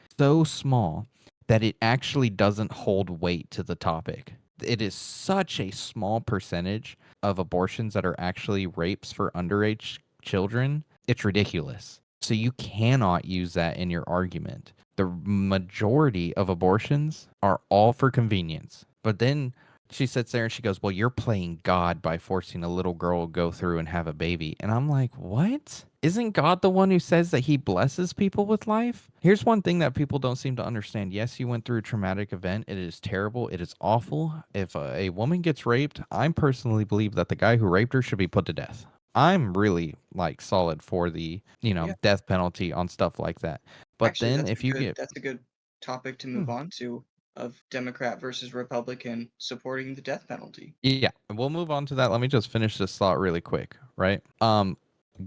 small that it actually doesn't hold weight to the topic. It is such a small percentage of abortions that are actually rapes for underage children. It's ridiculous. So you cannot use that in your argument. The majority of abortions are all for convenience. But then she sits there and she goes, well, you're playing God by forcing a little girl to go through and have a baby. And I'm like, what? Isn't God the one who says that he blesses people with life? Here's one thing that people don't seem to understand. Yes, you went through a traumatic event. It is terrible. It is awful. If a woman gets raped, I personally believe that the guy who raped her should be put to death. I'm really like solid for the, Yeah, death penalty on stuff like that. But actually, then if you get that's a good topic to hmm, move on to, of Democrat versus Republican supporting the death penalty. yeah, we'll move on to that. Let me just finish this thought really quick, right?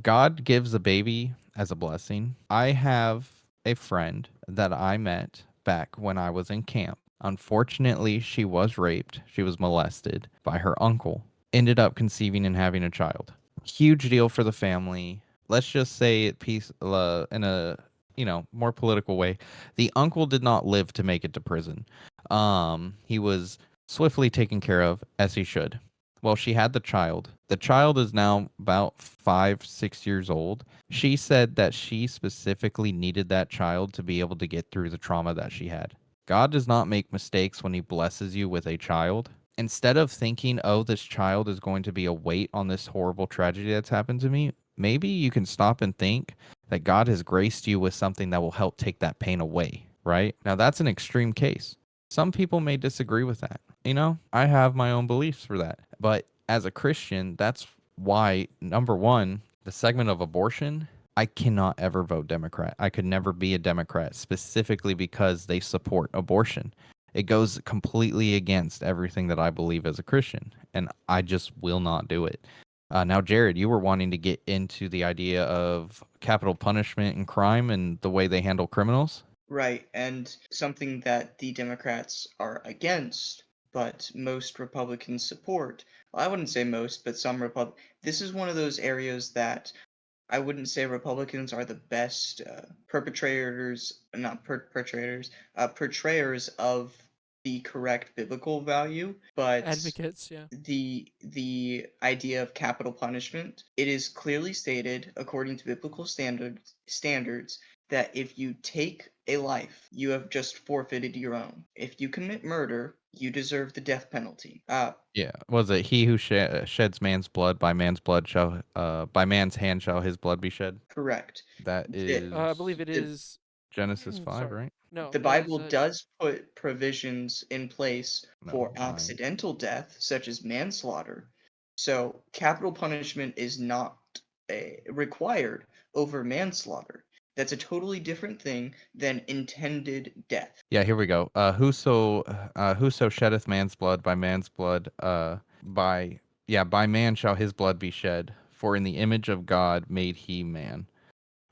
God gives a baby as a blessing. I have a friend that I met back when I was in camp. Unfortunately, she was raped. She was molested by her uncle. Ended up conceiving and having a child. Huge deal for the family. Let's just say it in a more political way. The uncle did not live to make it to prison. He was swiftly taken care of as he should. Well, she had the child. The child is now about 5, 6 years old. She said that she specifically needed that child to be able to get through the trauma that she had. God does not make mistakes when he blesses you with a child. Instead of thinking, oh, this child is going to be a weight on this horrible tragedy that's happened to me, maybe you can stop and think that God has graced you with something that will help take that pain away, right? Now, that's an extreme case. Some people may disagree with that. I have my own beliefs for that. But as a Christian, that's why, number one, the segment of abortion, I cannot ever vote Democrat. I could never be a Democrat specifically because they support abortion. It goes completely against everything that I believe as a Christian, and I just will not do it. Now, Jared, you were wanting to get into the idea of capital punishment and crime and the way they handle criminals. Right, and something that the Democrats are against, but most Republicans support. Well, I wouldn't say most, but some This is one of those areas that I wouldn't say Republicans are the best not perpetrators, portrayers of the correct biblical value, but Advocates, yeah. the idea of capital punishment, it is clearly stated according to biblical standards that if you take a life, you have just forfeited your own. If you commit murder, you deserve the death penalty. Yeah, was it he who sheds man's blood by man's hand shall his blood be shed? Correct. That The, I believe is it the is. Genesis 5, Sorry. right? No, The it was Bible does put provisions in place No, for 9. accidental death, such as manslaughter. So capital punishment is not required over manslaughter. That's a totally different thing than intended death. Yeah, here we go. Whoso sheddeth man's blood, by by man shall his blood be shed. For in the image of God made he man.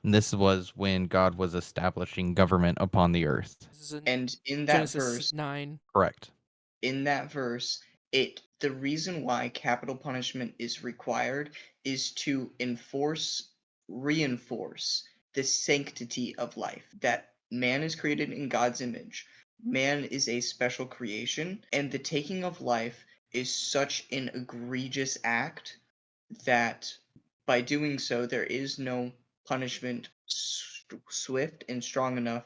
And this was when God was establishing government upon the earth. this is in And Genesis 9. Correct. in that verse, the reason why capital punishment is required is to reinforce the sanctity of life. That man is created in God's image. Man is a special creation, and the taking of life is such an egregious act that by doing so, there is no punishment swift and strong enough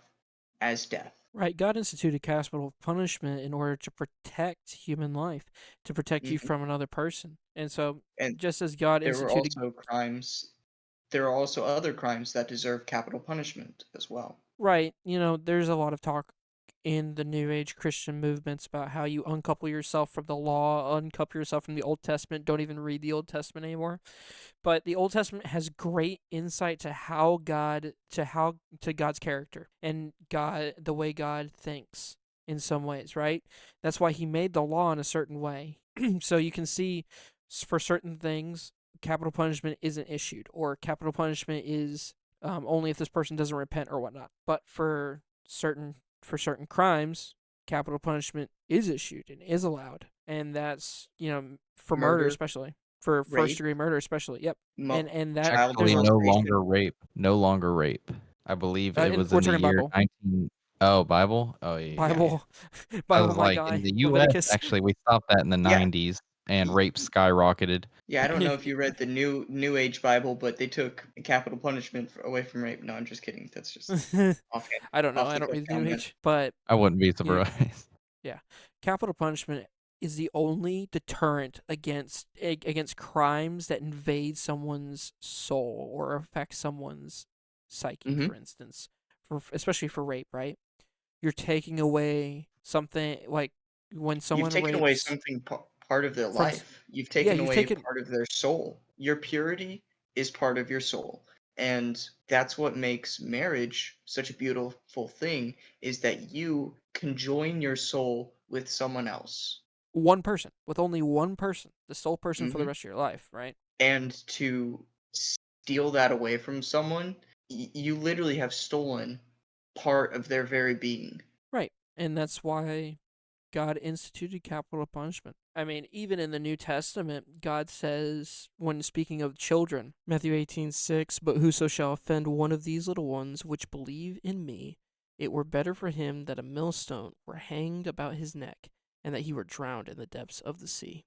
as death. Right, God instituted capital punishment in order to protect human life, to protect you Mhm. from another person. And so, And just as God there were instituted also crimes there are also other crimes that deserve capital punishment as well. right, there's a lot of talk in the New Age Christian movements about how you uncouple yourself from the law, uncouple yourself from the Old Testament, don't even read the Old Testament anymore. But the Old Testament has great insight to to God's character and God the way God thinks in some ways, right? That's why he made the law in a certain way. So you can see for certain things capital punishment isn't issued, or capital punishment is only if this person doesn't repent or whatnot. But for certain crimes, capital punishment is issued and is allowed, and that's for murder Murder, especially, for first rape, degree murder especially. Yep, and that child there's Actually, a no molestation. longer rape. No longer rape. I believe it and was we're in the talking year Bible, 19. Oh, Bible? Oh, yeah, yeah, Yeah. yeah. Bible, I Bible, was my like, in guy, the US, Leviticus. actually, we stopped that in the Yeah. 90s, and y- rape skyrocketed. Yeah, I don't And know if if you read the New Age Bible, but they took capital punishment away from rape. No, I'm just kidding. That's just off I don't know, off I the don't cuff read the New comment. Age, but I wouldn't be you, surprised. yeah, capital punishment is the only deterrent against crimes that invade someone's soul or affect someone's psyche, Hmm. for instance, for especially for rape, right? You're taking away something like when You've someone taken away rapes something part of their from life. You've yeah, taken you've away taken part of their soul. Your purity is part of your soul. And that's what makes marriage such a beautiful thing is that you can your soul with someone else. one person, with only one person, the sole person for the Hmm. rest of your life, right? And to steal that away from someone, you literally have stolen part of their very being. Right. And that's why God instituted capital punishment. I mean, even in the New Testament, God says, when speaking of children, Matthew 18:6, but whoso shall offend one of these little ones which believe in me, it were better for him that a millstone were hanged about his neck, and that he were drowned in the depths of the sea.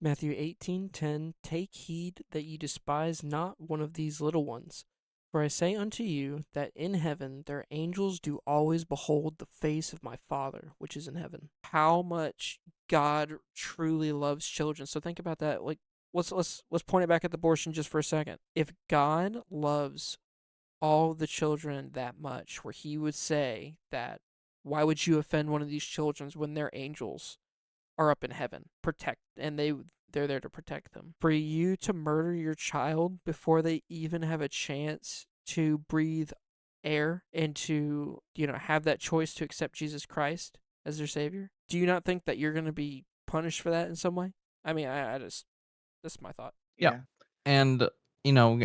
Matthew 18:10, take heed that ye despise not one of these little ones. For I say unto you that in heaven their angels do always behold the face of my Father which is in heaven. How much God truly loves children. So think about that. Like let's point it back at the abortion just for a second. If God loves all the children that much, where he would say that why would you offend one of these children when they're angels are up in heaven, they're there to protect them. For you to murder your child before they even have a chance to breathe air and to, have that choice to accept Jesus Christ as their savior, do you not think that you're going to be punished for that in some way? I mean, I just that's my thought. Yeah. Yeah. And,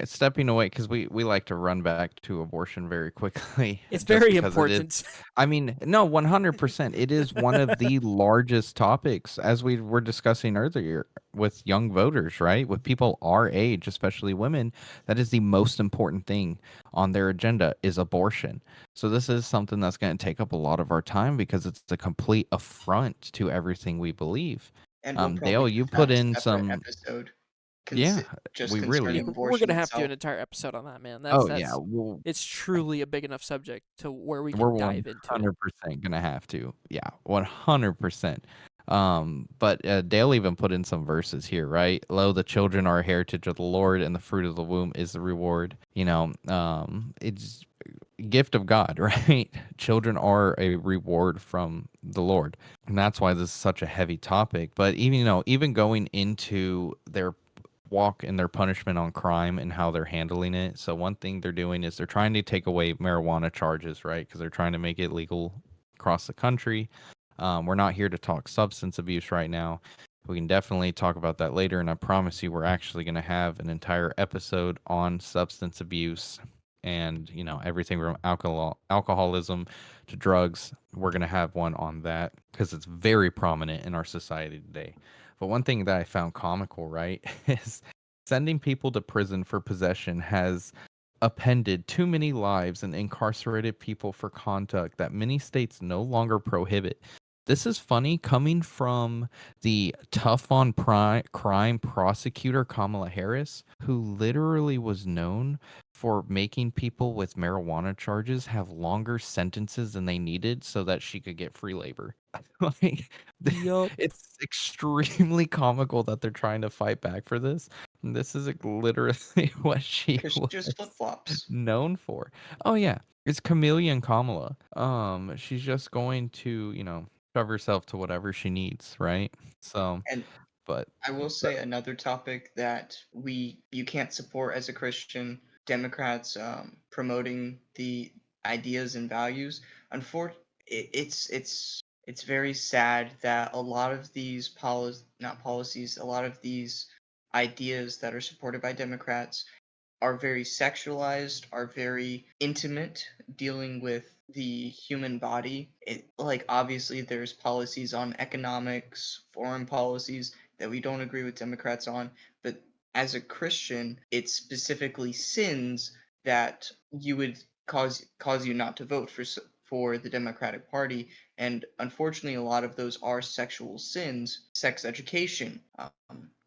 stepping away, because we like to run back to abortion very quickly, It's just very because it is. important. I mean, no, 100%. It is one of the largest topics, as we were discussing earlier, with young voters, right? With people our age, especially women, that is the most important thing on their agenda is abortion. So this is something that's going to take up a lot of our time because it's a complete affront to everything we believe. And we'll Dale, probably you have to have put a in separate some, episode yeah, just we Yeah, concerning really. we're abortion gonna have to do itself. an entire episode on that, man. That's Oh yeah, that's it's truly a big enough subject to where we we're can dive into it. 100% gonna have to. Yeah, 100%. But Dale even put in some verses here, right? Lo, the children are a heritage of the Lord, and the fruit of the womb is the reward. gift of God, right? Children are a reward from the Lord. And that's why this is such a heavy topic. But even, even going into their walk and their punishment on crime and how they're handling it. So one thing they're doing is they're trying to take away marijuana charges, right? Because they're trying to make it legal across the country. We're not here to talk substance abuse right now. We can definitely talk about that later, and I promise you, we're actually going to have an entire episode on substance abuse and everything from alcoholism to drugs. We're going to have one on that because it's very prominent in our society today. But one thing that I found comical, right, is sending people to prison for possession has appended too many lives and incarcerated people for conduct that many states no longer prohibit. This is funny coming from the tough on crime prosecutor Kamala Harris, who literally was known for making people with marijuana charges have longer sentences than they needed so that she could get free labor. Like, Yup. it's extremely comical that they're trying to fight back for this. And this is like literally what she Because she was just flip flops. known for. Oh yeah, it's Chameleon Kamala. She's just going to, shove herself to whatever she needs, right? So, And but, I will but say another topic that you can't support as a Christian, Democrats promoting the ideas and values. Unfortunately, it's very sad that a lot of these not policies, a lot of these ideas that are supported by Democrats are very sexualized, are very intimate, dealing with the human body. Like, obviously, there's policies on economics, foreign policies that we don't agree with Democrats on, but as a Christian, it specifically sins that you would cause you not to vote for the Democratic Party. And unfortunately, a lot of those are sexual sins, sex education,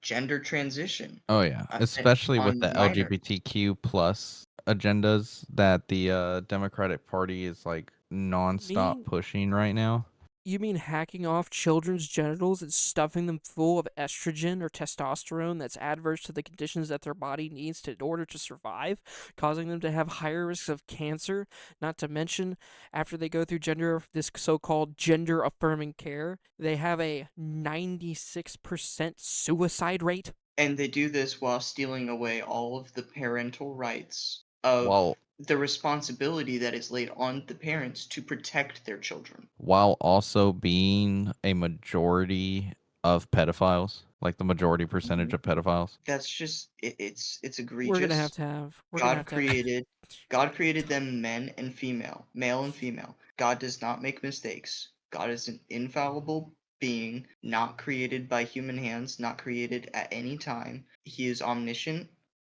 gender transition, oh yeah, and especially with on the minor. LGBTQ plus agendas that the Democratic Party is like nonstop Mean pushing right now. You mean hacking off children's genitals and stuffing them full of estrogen or testosterone that's adverse to the conditions that their body needs in order to survive, causing them to have higher risks of cancer? Not to mention, after they go through this so-called gender affirming care, they have a 96% suicide rate. And they do this while stealing away all of the parental rights of While the responsibility that is laid on the parents to protect their children. while also being a majority of pedophiles, like the majority percentage Mhm. of pedophiles. That's just it's We're gonna have egregious. to have. We're gonna God have to have. created God created them men and female, male and female. God does not make mistakes. God is an infallible being, not created by human hands, not created at any time. He is omniscient,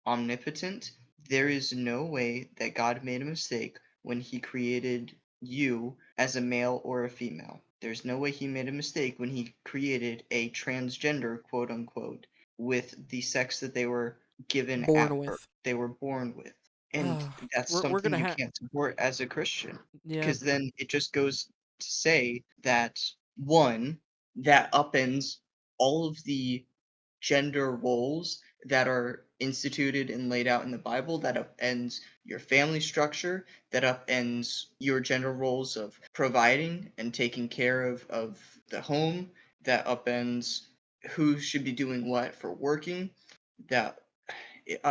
omnipotent. There is no way that God made a mistake when he created you as a male or a female. There's no way he made a mistake when he created a transgender, quote unquote, with the sex that they were given Born at birth, with. they were born with. And that's We're something gonna you have. can't support as a Christian. Yeah. Because then it just goes to say that, one, that upends all of the gender roles that are instituted and laid out in the Bible, that upends your family structure, that upends your gender roles of providing and taking care of the home, that upends who should be doing what for working, that it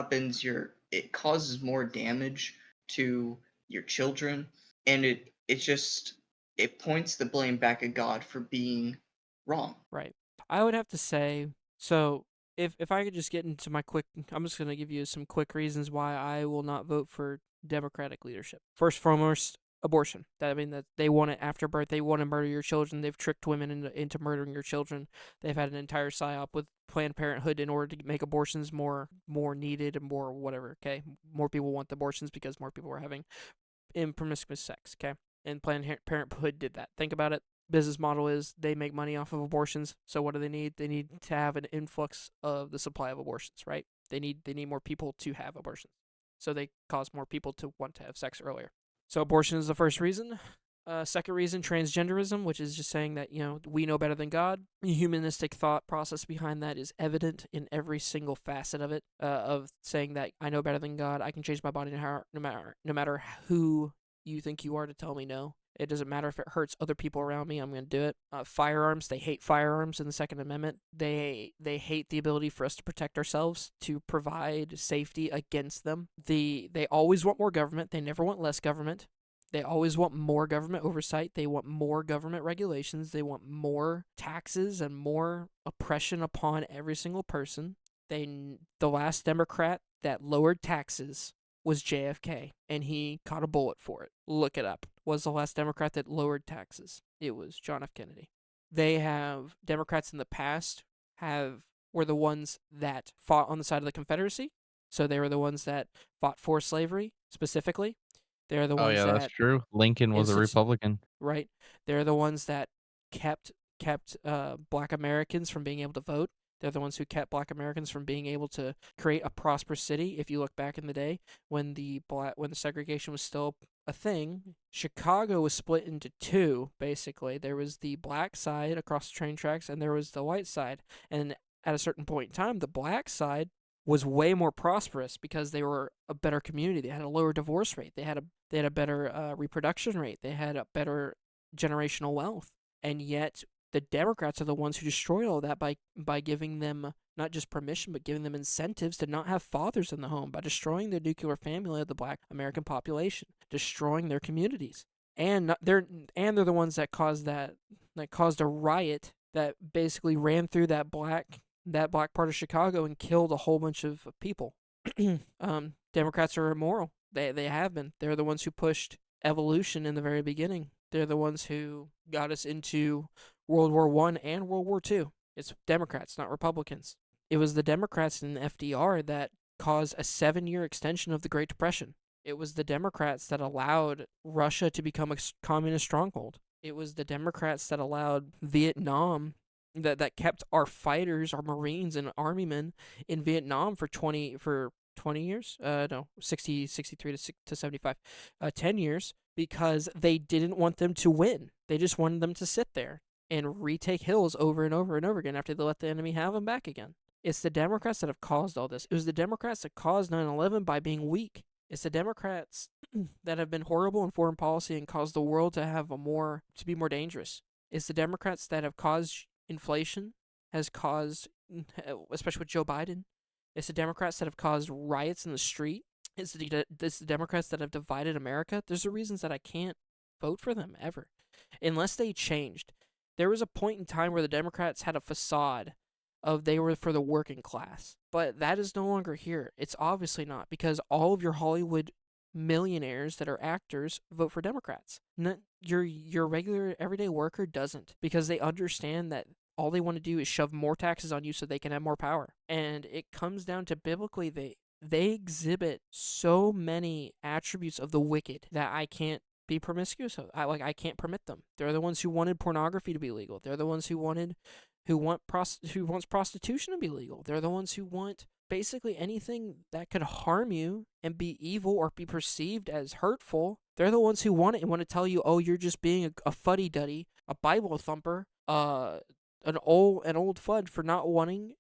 causes more damage to your children, and it points the blame back at God for being wrong. Right. I would have to say, so if I could just get into my quick, I'm just going to give you some quick reasons why I will not vote for Democratic leadership. First, foremost, abortion. That they want it after birth. They want to murder your children. They've tricked women into murdering your children. They've had an entire psyop with Planned Parenthood in order to make abortions more needed and more whatever. Okay, more people want the abortions because more people are having promiscuous sex. Okay, and Planned Parenthood did that. Think about it. Business model is they make money off of abortions. So what do they need? They need to have an influx of the supply of abortions, right? They need more people to have abortions. So they cause more people to want to have sex earlier. So abortion is the first reason. Second reason, transgenderism, which is just saying that, we know better than God. The humanistic thought process behind that is evident in every single facet of it, of saying that I know better than God. I can change my body no matter who you think you are to tell me no. It doesn't matter if it hurts other people around me. I'm going to do it. Firearms. They hate firearms in the Second Amendment. They hate the ability for us to protect ourselves, to provide safety against them. They always want more government. They never want less government. They always want more government oversight. They want more government regulations. They want more taxes and more oppression upon every single person. The last Democrat that lowered taxes was JFK, and he caught a bullet for it. Look it up. Was the last Democrat that lowered taxes? It was John F. Kennedy. They have Democrats in the past were the ones that fought on the side of the Confederacy. So they were the ones that fought for slavery specifically. They're the Oh ones yeah, that's that true. Lincoln was a Republican. right. They're the ones that kept Black Americans from being able to vote. They're the ones who kept Black Americans from being able to create a prosperous city. If you look back in the day when the segregation was still a thing, Chicago was split into two. Basically, there was the black side across the train tracks, and there was the white side. And at a certain point in time, the black side was way more prosperous because they were a better community. They had a lower divorce rate. They had a better reproduction rate. They had a better generational wealth. And yet the Democrats are the ones who destroy all that by giving them not just permission, but giving them incentives to not have fathers in the home, by destroying the nuclear family of the Black American population, destroying their communities. And they're the ones that caused a riot that basically ran through that black part of Chicago and killed a whole bunch of people. Democrats are immoral. They have been. They're the ones who pushed evolution in the very beginning. They're the ones who got us into World War I and World War II. It's Democrats, not Republicans. It was the Democrats and FDR that caused a 7-year extension of the Great Depression. It was the Democrats that allowed Russia to become a communist stronghold. It was the Democrats that allowed Vietnam, that kept our fighters, our Marines and Army men in Vietnam for 20 years. No, 63 to 75, 10 years, because they didn't want them to win. They just wanted them to sit there and retake hills over and over and over again after they let the enemy have them back again. It's the Democrats that have caused all this. It was the Democrats that caused 9/11 by being weak. It's the Democrats that have been horrible in foreign policy and caused the world to be more dangerous. It's the Democrats that have caused inflation, has caused, especially with Joe Biden. It's the Democrats that have caused riots in the street. It's the Democrats that have divided America. There's the reasons that I can't vote for them ever, unless they changed. There was a point in time where the Democrats had a facade of they were for the working class, but that is no longer here. It's obviously not, because all of your Hollywood millionaires that are actors vote for Democrats. Your regular everyday worker doesn't, because they understand that all they want to do is shove more taxes on you so they can have more power. And it comes down to biblically, they exhibit so many attributes of the wicked that I can't be promiscuous of. I can't permit them. They're the ones who wanted pornography to be legal. They're the ones who wants prostitution to be legal. They're the ones who want basically anything that could harm you and be evil or be perceived as hurtful. They're the ones who want it and want to tell you, oh, you're just being a fuddy-duddy, a Bible thumper, an old fud for not wanting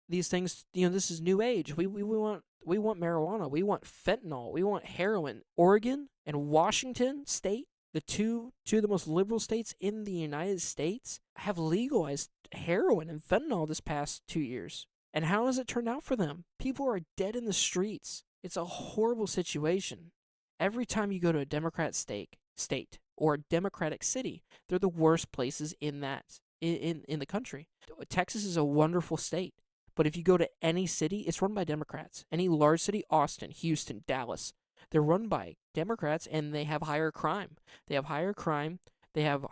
these things. This is new age. We want marijuana. We want fentanyl. We want heroin. Oregon and Washington State, the two of the most liberal states in the United States, have legalized heroin and fentanyl this past 2 years. And how has it turned out for them? People are dead in the streets. It's a horrible situation. Every time you go to a Democrat state or a Democratic city, they're the worst places in the country. Texas is a wonderful state, but if you go to any city, it's run by Democrats. Any large city, Austin, Houston, Dallas, they're run by Democrats, and they have higher crime. They have higher crime. They have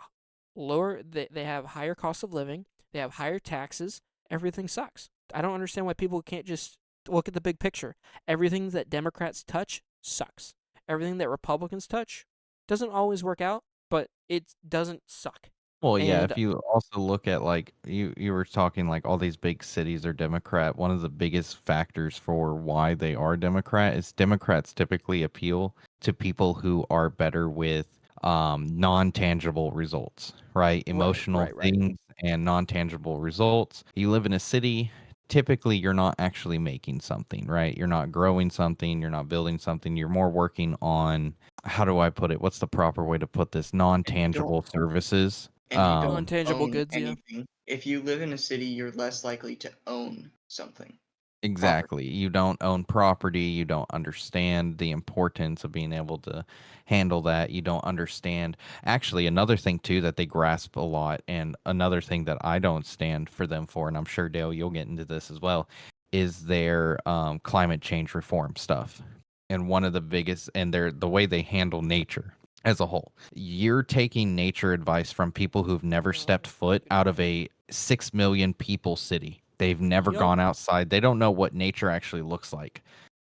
They have higher cost of living. They have higher taxes. Everything sucks. I don't understand why people can't just look at the big picture. Everything that Democrats touch sucks. Everything that Republicans touch doesn't always work out, but it doesn't suck. Well, yeah, And if you also look at, like, you were talking, like, all these big cities are Democrat, one of the biggest factors for why they are Democrat is Democrats typically appeal to people who are better with, non-tangible results, right? right, Emotional right, right. things and non-tangible results. You live in a city, typically you're not actually making something, right? You're not growing something, you're not building something. You're more working on, how do I put it? What's the proper way to put this? and you don't Non-tangible services. and you don't Non-tangible own goods, yeah. anything. If you live in a city, you're less likely to own something. Property. Exactly. You don't own property. You don't understand the importance of being able to handle that. You don't understand. Actually, another thing, too, that they grasp a lot, and another thing that I don't stand for them for, and I'm sure, Dale, you'll get into this as well, is their climate change reform stuff. And one of the biggest, and the way they handle nature as a whole. You're taking nature advice from people who've never stepped foot out of a 6 million people city. They've never Yep. gone outside. They don't know what nature actually looks like.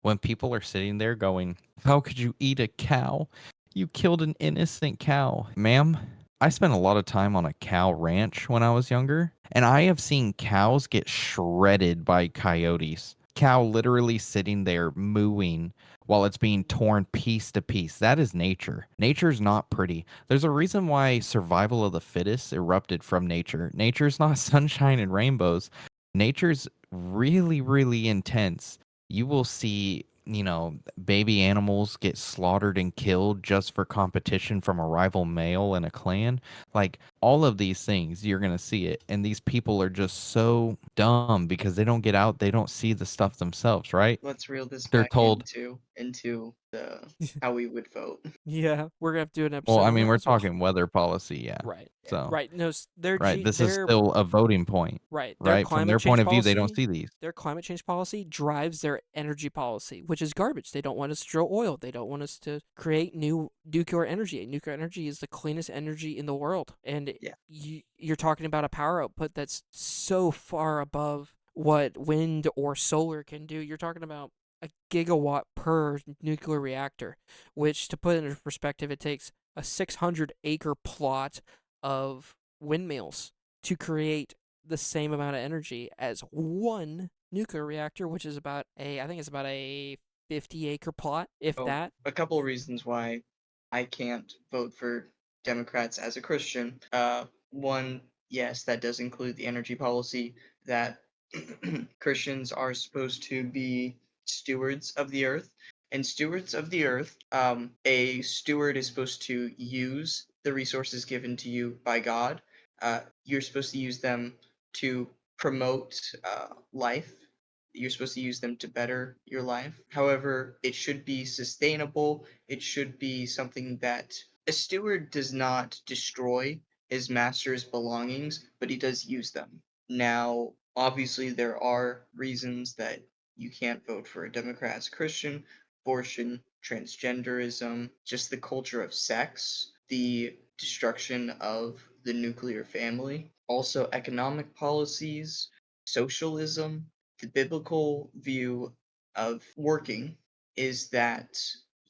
When people are sitting there going, "How could you eat a cow? You killed an innocent cow." Ma'am, I spent a lot of time on a cow ranch when I was younger, and I have seen cows get shredded by coyotes. Cow literally sitting there mooing while it's being torn piece to piece. That is nature. Nature's not pretty. There's a reason why survival of the fittest erupted from nature. Nature's not sunshine and rainbows. Nature's really, really intense. You will see, baby animals get slaughtered and killed just for competition from a rival male in a clan. Like, all of these things, you're going to see it. And these people are just so dumb because they don't get out, they don't see the stuff themselves, right? Let's reel this They're back told, into the how we would vote. Yeah, we're gonna have to do an well, episode I on mean, that we're as well. talking weather policy, yeah. Right. Yeah. So, Right. No, their right, this is their still a voting point, right. Their right? From climate their point change of view, they don't policy, see these. their climate change policy drives their energy policy, which is garbage. They don't want us to drill oil. They don't want us to create new nuclear energy. Nuclear energy is the cleanest energy in the world, and Yeah. you're talking about a power output that's so far above what wind or solar can do. You're talking about a gigawatt per nuclear reactor, which, to put it into perspective, it takes a 600-acre plot of windmills to create the same amount of energy as one nuclear reactor, which is about I think it's about a 50-acre plot, if So that. a couple of reasons why I can't vote for Democrats as a Christian. One, yes, that does include the energy policy that Christians are supposed to be stewards of the earth. And stewards of the earth, a steward is supposed to use the resources given to you by God. You're supposed to use them to promote life. You're supposed to use them to better your life. However, it should be sustainable. It should be something that a steward does not destroy his master's belongings, but he does use them. Now, obviously, there are reasons that you can't vote for a Democrat as a Christian: abortion, transgenderism, just the culture of sex, the destruction of the nuclear family, also economic policies, socialism. The biblical view of working is that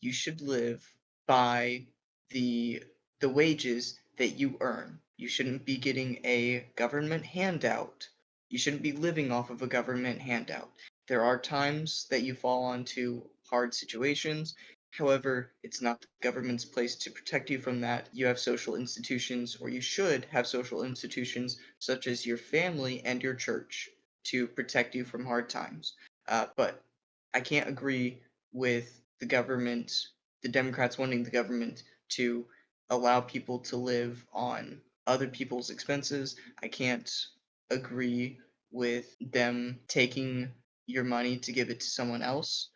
you should live by the the wages that you earn. You shouldn't be getting a government handout. You shouldn't be living off of a government handout. There are times that you fall onto hard situations. However, it's not the government's place to protect you from that. You have social institutions, or you should have social institutions, such as your family and your church, to protect you from hard times. But I can't agree with the government, the Democrats wanting the government to allow people to live on other people's expenses. I can't agree with them taking your money to give it to someone else.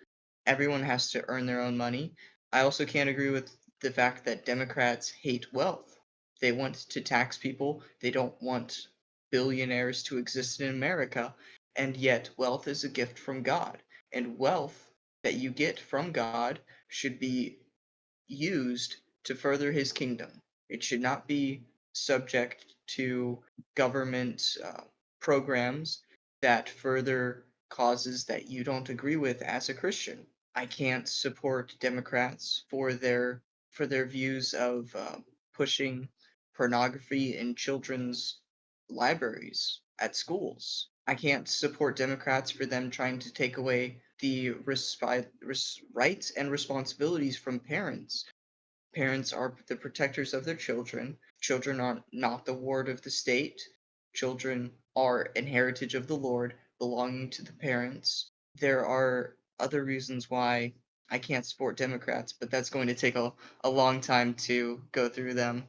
Everyone has to earn their own money. I also can't agree with the fact that Democrats hate wealth. They want to tax people. They don't want billionaires to exist in America. And yet, wealth is a gift from God. And wealth that you get from God should be used to further his kingdom. It should not be subject to government programs that further causes that you don't agree with as a Christian. I can't support Democrats for their views of pushing pornography in children's libraries at schools. I can't support Democrats for them trying to take away the rights and responsibilities from parents. Parents are the protectors of their children. Children are not the ward of the state. Children are an heritage of the Lord. belonging to the parents. There are other reasons why I can't support Democrats, but that's going to take a long time to go through them.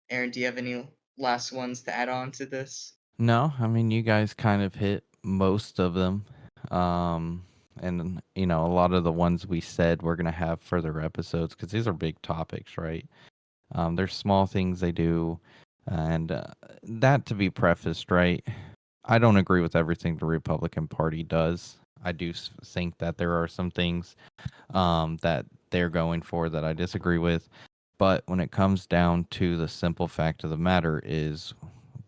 Aaron, do you have any last ones to add on to this? No, I mean, you guys kind of hit most of them. Um, and, a lot of the ones we said we're going to have further episodes because these are big topics, right? There's small things they do. And that to be prefaced, right? I don't agree with everything the Republican Party does. I do think that there are some things that they're going for that I disagree with. But when it comes down to the simple fact of the matter is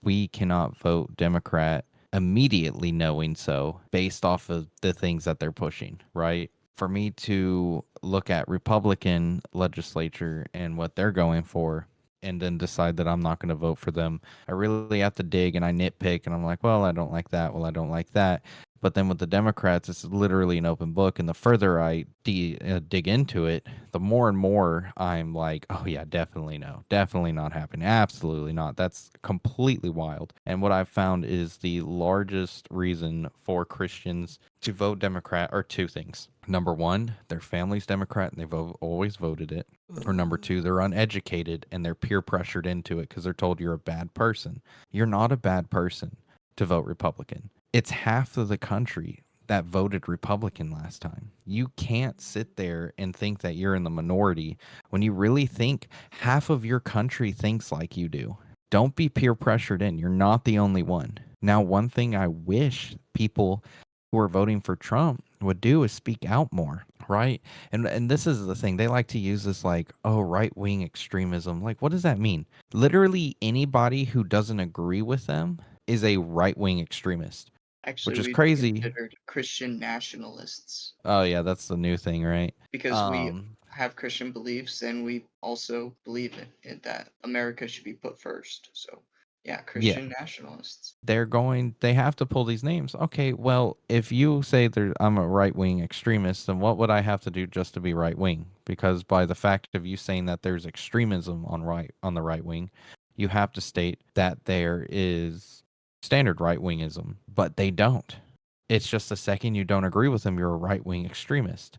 we cannot vote Democrat immediately knowing so based off of the things that they're pushing, right? For me to look at Republican legislature and what they're going for and then decide that I'm not going to vote for them, I really have to dig and I nitpick and I'm like, well, I don't like that. Well, I don't like that. But then with the Democrats, it's literally an open book. And the further I dig into it, the more and more I'm like, oh, yeah, definitely no. Definitely not happening. Absolutely not. That's completely wild. And what I've found is the largest reason for Christians to vote Democrat are two things. Number one, their family's Democrat and they've always voted it. Or number two, they're uneducated and they're peer pressured into it because they're told you're a bad person. You're not a bad person to vote Republican. It's half of the country that voted Republican last time. You can't sit there and think that you're in the minority when you really think half of your country thinks like you do. Don't be peer pressured in. You're not the only one. Now, one thing I wish people who are voting for Trump would do is speak out more, right? And this is the thing. They like to use this like, oh, right-wing extremism. Like, what does that mean? Literally anybody who doesn't agree with them is a right-wing extremist, Actually, which is we'd be crazy. considered Christian nationalists Oh yeah, that's the new thing, right? because we Um, have Christian beliefs and we also believe in that America should be put first. So, yeah, yeah, Christian nationalists. they have to pull these names. Okay, well, if you say I'm a right-wing extremist, then what would I have to do just to be right-wing? Because by the fact of you saying that there's extremism on the right wing, you have to state that there is standard right-wingism, but they don't. It's just the second you don't agree with them, you're a right-wing extremist.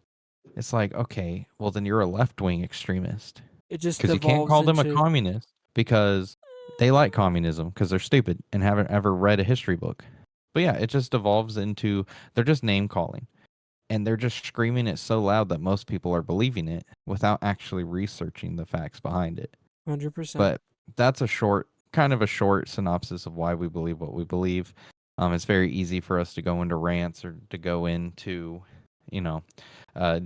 It's like, okay, well then you're a left-wing extremist. It just Because you can't devolves call them a into communist because they like communism because they're stupid and haven't ever read a history book. But yeah, it just devolves into they're just name calling and they're just screaming it so loud that most people are believing it without actually researching the facts behind it. 100%. But that's kind of a short synopsis of why we believe what we believe. It's very easy for us to go into rants or to go into, you know,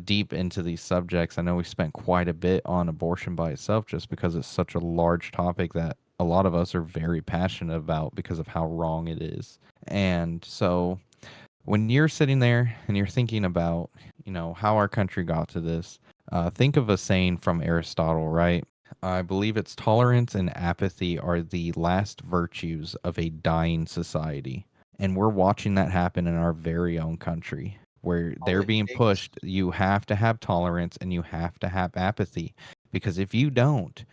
deep into these subjects. I know we spent quite a bit on abortion by itself just because it's such a large topic that a lot of us are very passionate about because of how wrong it is. And so when you're sitting there and you're thinking about, how our country got to this, think of a saying from Aristotle, right? I believe it's tolerance and apathy are the last virtues of a dying society. And we're watching that happen in our very own country where All they're it being takes, pushed. You have to have tolerance and you have to have apathy because if you don't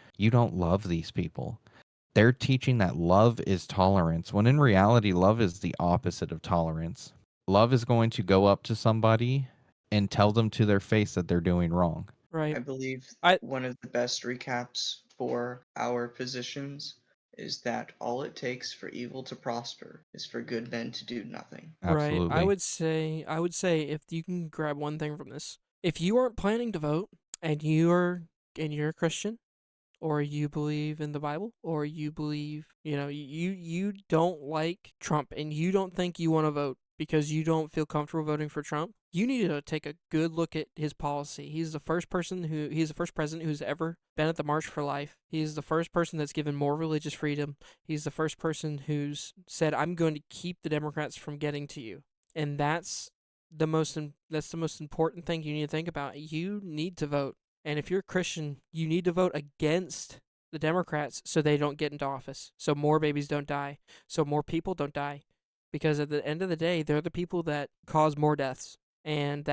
love these people. They're teaching that love is tolerance when in reality, love is the opposite of tolerance. Love is going to go up to somebody and tell them to their face that they're doing wrong. I Right. believe I one of the best recaps for our positions is that all it takes for evil to prosper is for good men to do nothing. right. I Absolutely. would say if you can grab one thing from this. If you aren't planning to vote and you're a Christian, or you believe in the Bible, or you believe, you don't like Trump and you don't think you want to vote because you don't feel comfortable voting for Trump, you need to take a good look at his policy. He's the first president who's ever been at the March for Life. He's the first person that's given more religious freedom. He's the first person who's said, "I'm going to keep the Democrats from getting to you." And that's the most important thing you need to think about. You need to vote. And if you're a Christian, you need to vote against the Democrats so they don't get into office, so more babies don't die, so more people don't die. Because at the end of the day, they're the people that cause more deaths. And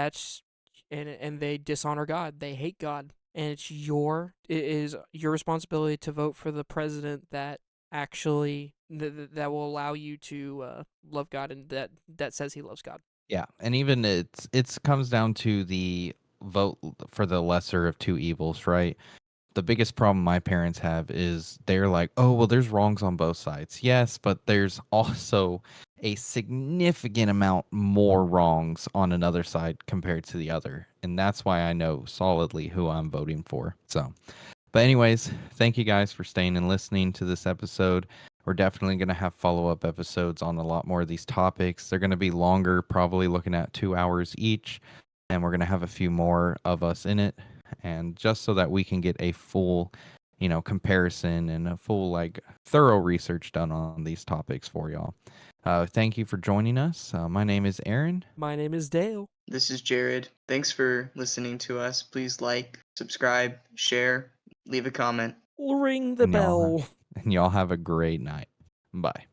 and they dishonor God. They hate God. And it is your responsibility to vote for the president that actually that will allow you to love God, and that says He loves God. Yeah, and even it's comes down to the vote for the lesser of two evils, right? The biggest problem my parents have is they're like, "Oh, well, there's wrongs on both sides." Yes, but there's also a significant amount more wrongs on another side compared to the other, and that's why I know solidly who I'm voting for. So, but anyways, thank you guys for staying and listening to this episode. We're definitely going to have follow-up episodes on a lot more of these topics. They're going to be longer, probably looking at 2 hours each, and we're going to have a few more of us in it, and just so that we can get a full, comparison and a full thorough research done on these topics for y'all. Thank you for joining us. My name is Aaron. My name is Dale. This is Jared. Thanks for listening to us. Please like, subscribe, share, leave a comment. Ring the and y'all have, bell. and y'all have a great night. Bye.